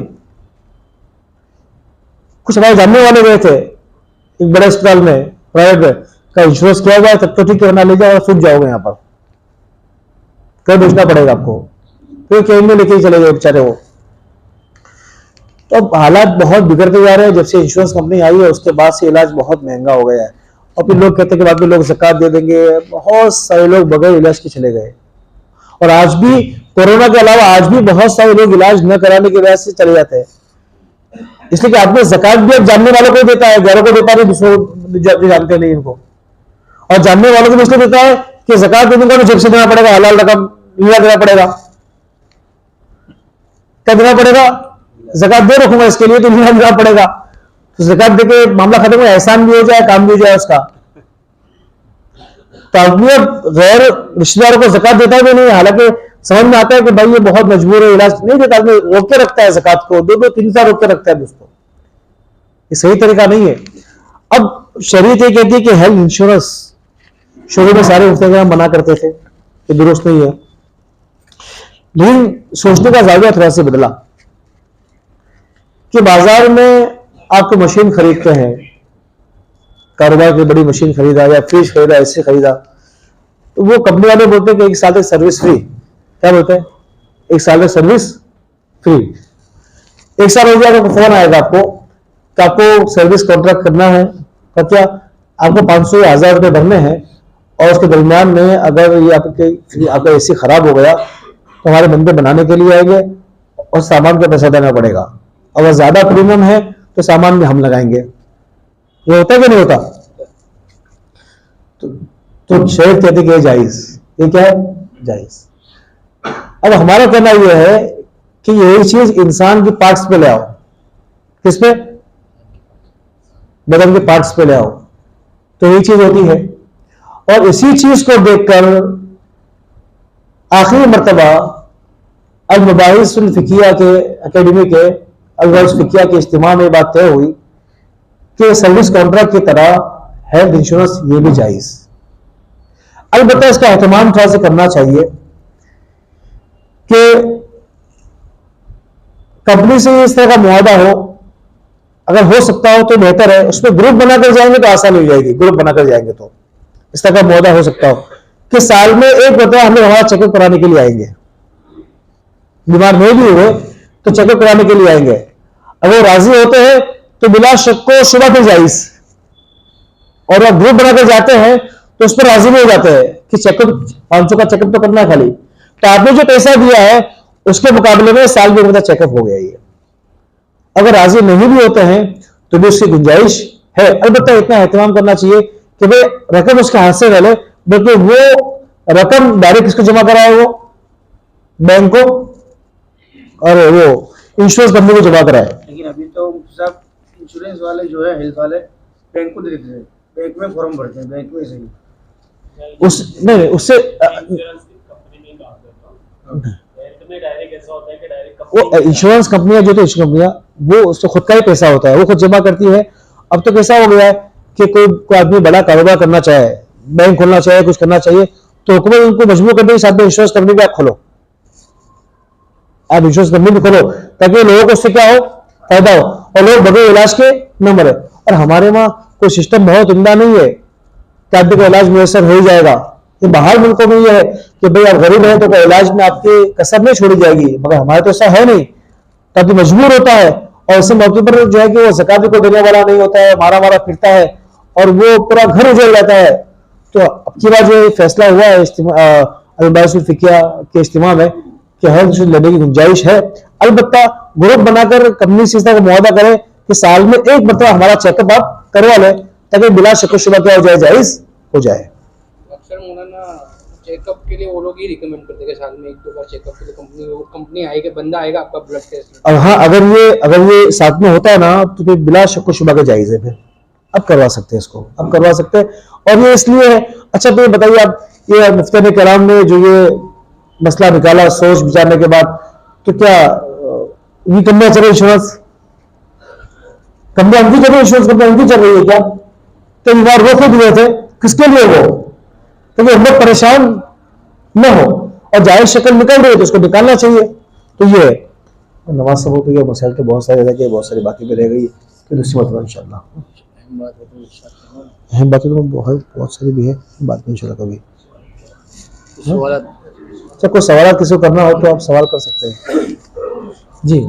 कुछ हमारे जानने वाले गए थे एक बड़े अस्पताल में, प्राइवेट में, का इंश्योरेंस किया हुआ है तब तो ठीक है, वरना ले जाओ सूझ जाओगे, यहाँ पर कहीं बेचना पड़ेगा आपको, फिर कहीं में लेके ही चले गए बेचारे वो। तो हालात बहुत बिगड़ते जा रहे हैं। जब से इंश्योरेंस कंपनी आई है उसके बाद से इलाज बहुत महंगा हो गया है, और फिर लोग कहते हैं कि बाकी लोग ज़कात दे देंगे। बहुत सारे लोग बगैर इलाज के चले गए, और आज भी कोरोना के अलावा आज भी बहुत सारे लोग इलाज न कराने की वजह से चले जाते हैं, इसलिए कि आपने ज़कात भी अब जानने वालों को देता है, घरों को देता है, दूसरों जानते नहीं इनको। और जानने वालों को इसलिए देता है कि ज़कात देने का तो जब से देना पड़ेगा, हलाल रकम लिया देना पड़ेगा। क्या देना पड़ेगा? ज़कात दे रखूंगा इसके लिए तो मुझे देना पड़ेगा, तो ज़कात देके मामला खत्म हो, एहसान भी हो जाए, काम भी हो जाए उसका। तो आदमी अब गैर रिश्तेदारों को ज़कात देता भी नहीं, हालांकि समझ में आता है कि भाई ये बहुत मजबूर है, इलाज नहीं देता, आदमी रोक के रखता है ज़कात को, 2-2-3 साल रोक के रखता है उसको। ये सही तरीका नहीं है। अब शरीयत ये कहती है कि हेल्थ इंश्योरेंस, शुरू में सारे मुफ्ती मना करते थे कि दुरुस्त नहीं है, लेकिन सोचने का जाविया थोड़ा सा बदला कि बाजार में आपको मशीन खरीदते हैं, कारोबार की बड़ी मशीन खरीदा या फ्रिज खरीदा, ऐसे खरीदा, तो वो कंपनी वाले बोलते हैं कि 1 साल तक सर्विस फ्री। क्या बोलते हैं? 1 साल तक सर्विस फ्री। 1 साल हो गया तो फोन आएगा आपको कि आपको सर्विस कॉन्ट्रैक्ट करना है, तो क्या आपको 500 या 1000 रुपये भरने हैं, और उसके दरमियान में अगर ये आपका एसी खराब हो गया तो हमारे बंदे बनाने के लिए आएंगे और सामान का पैसा देना पड़ेगा, अगर ज्यादा प्रीमियम है तो सामान में हम लगाएंगे। ये होता है कि नहीं होता? तो शरीयत कहती है कि जायज, ये क्या है? जायज। अब हमारा कहना यह है कि यही चीज इंसान की पार्ट्स पे ले आओ। किस पे? बदन के पार्ट्स पे ले आओ, तो यही चीज होती है। और इसी चीज को देखकर आखिरी मर्तबा अल-मबाहिस फिकिया के अकेडमी के अल-मबाहिस फिकिया के इज्तिमा में बात तय हुई कि सर्विस कॉन्ट्रैक्ट की तरह हेल्थ इंश्योरेंस ये भी जायज। अलबत्ता इसका एहतमाम थोड़ा सा करना चाहिए कि कंपनी से इस तरह का मुआहदा हो, अगर हो सकता हो तो बेहतर है। उसमें ग्रुप बनाकर जाएंगे तो आसानी हो जाएगी, ग्रुप बनाकर जाएंगे तो इस तरह का मुआहदा हो सकता हो कि साल में एक मरतबा हम लोग हमारा चेकअप कराने के लिए आएंगे, बीमार नहीं भी हुए तो चेकअप कराने के लिए आएंगे। अगर राजी होते हैं तो बिला शक को शुबा पे जायज, और अगर ग्रुप बनाकर जाते हैं तो उस पर राजी नहीं हो जाते हैं कि चेकअप 500 का चेकअप तो करना है खाली, तो आपने जो पैसा दिया है उसके मुकाबले में साल में मतलब चेकअप हो गया। ये अगर राजी नहीं भी होते हैं तो भी उसकी गुंजाइश है। अलबत्ता इतना एहतमाम करना चाहिए कि भाई रकम उसके हाथ से डाले, बल्कि वो रकम डायरेक्ट किसको जमा कराए, वो बैंक को, और वो इंश्योरेंस कंपनी को जमा कराए। लेकिन अभी तो सब इंश्योरेंस वाले जो है, हेल्थ वाले, बैंक को देते हैं, बैंक में फॉर्म भरते हैं, बैंक में सही उस नहीं उससे वो इंश्योरेंस कंपनियां जो तो इंश्योरेंस कंपनियां वो उससे खुद का ही पैसा होता है, वो खुद जमा करती है। अब तो कैसा हो गया है कि कोई आदमी बड़ा कारोबार करना चाहे, बैंक खोलना चाहे, कुछ करना चाहिए, तो हुकूमत उनको मजबूर करने के साथ में इंश्योरेंस कंपनी भी आप खोलो, आप इंश्योरेंस कंपनी भी खोलो, ताकि लोगों को उससे क्या हो, फायदा हो, और लोग बगैर इलाज के न मरे। और हमारे वहां कोई सिस्टम बहुत उम्दा नहीं है कि आदमी का इलाज मुयसर हो ही जाएगा। ये बाहर मुल्कों में ये है कि भाई आप गरीब हैं तो कोई इलाज में आपकी कसर नहीं छोड़ी जाएगी, मगर हमारे तो ऐसा है नहीं, तो आदमी मजबूर होता है, और ऐसे मौके पर जो है कि वो ज़कात को देने वाला नहीं होता है, मारा मारा फिरता है, और वो पूरा घर उजड़ जाता है। तो अब की बार जो फैसला हुआ है अल-मबाहिस फिकिया के इज्तिमा में कि हेल्थ इंश्योरेंस लेने की गुंजाइश है, अलबत्ता ग्रुप बनाकर कंपनी से इस तरह का मुआहदा करें कि साल में एक मरतबा हमारा चेकअप आप करवा लें, ताकि बिला शक शुबा क्या हो जाए, जायज हो जाए। अक्सर मौलाना चेकअप के लिए वो लोग ही रिकमेंड करते हैं साल में 1-2 बार चेकअप के लिए कंपनी आएगी, बंदा आएगा आपका ब्लड टेस्ट। और हाँ, अगर ये साथ में होता है ना तो फिर बिला शक शुबा का जायज है, फिर अब करवा सकते हैं इसको, अब करवा सकते हैं। और ये इसलिए है, अच्छा तो ये बताइए आप, ये मुफ्ती कराम ने जो ये मसला निकाला सोच विचारने के बाद, तो क्या ये कंपनियां चल रही इंश्योरेंस कंपनियां उनकी चल रही, इंश्योरेंस कंपनियां उनकी चल रही है क्या? तो बीमार वो खुद हुए थे, किसके लिए वो, क्योंकि हम लोग परेशान न हो, और जाहिर शक्ल निकल रही है तो उसको निकालना चाहिए। तो ये नवाज साहब तो ये मसाइल तो बहुत सारे रह गए, बहुत सारी बातें भी रह गई, फिर दूसरी मतलब इंशाल्लाह अहम बातें तो बहुत सारी भी है, बात में इंशाल्लाह कभी। अच्छा, कोई सवाल किसी को करना हो तो आप सवाल कर सकते हैं जी।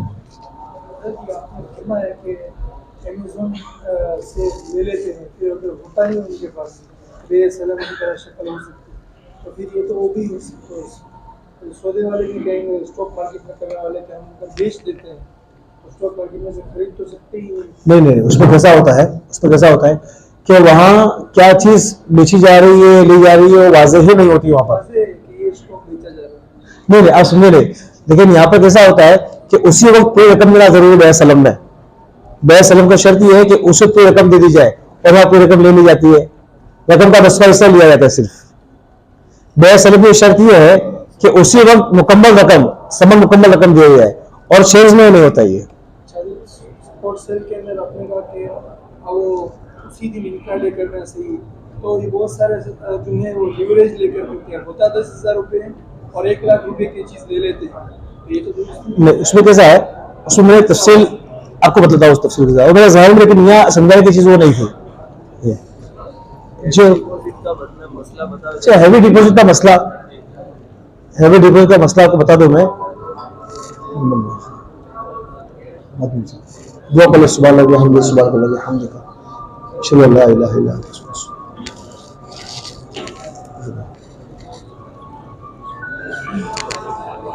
से ले लेते हैं, फिर अगर होता नहीं उनके पास बेसलम की तरह शक्ल हो सकती है, तो फिर ये तो वो भी सौदे वाले भी कहेंगे, स्टॉक मार्केट में करने वाले कि हम उनको बेच देते हैं, तो स्टॉक मार्केट में से खरीद तो सकते ही नहीं। उसमें कैसा होता है कि वहाँ क्या चीज़ बेची जा रही है, ली जा रही है, वो वाज़ेह ही नहीं होती वहाँ पर। ये स्टॉक बेचा जा रहा है। नहीं, आप सुनिए, लेकिन यहाँ पर कैसा होता है कि उसी वक्त पूरी रकम देना जरूरी है सलम में। बै सलम का शर्त यह है कि उसे पूरी रकम दे दी जाए और वहां पूरी रकम ले ली जाती है, रकम का 10वां हिस्सा लिया जाता है सिर्फ। बै सलम की शर्त यह है कि उसी वक्त मुकम्मल रकम, समन मुकम्मल रकम दी जाए और चेंज में नहीं होता ये। स्पोर्ट सेल के अंदर अपने का कि वो सीधी निकाल लेकर करना सही, तो ये बहुत सारे जो है वो लिवरेज लेकर करते हैं, होता 10,000 रुपये और 1 लाख रुपए की चीज ले लेते हैं। ये तो नहीं, उसमें कैसा है, उसमें मैंने तफसील आपको बताता हूँ, उस तफसील के साथ मेरा ज़ाहिर में, लेकिन यहाँ समझाने की चीज वो नहीं थी। जो अच्छा हैवी डिपॉजिट का मसला, हैवी डिपॉजिट का मसला आपको बता दूं मैं। दुआ कर लो, सुभान अल्लाह, हमद, सुभान अल्लाह, हमद, अशहदु अल्ला इलाहा इल्ला अल्लाह।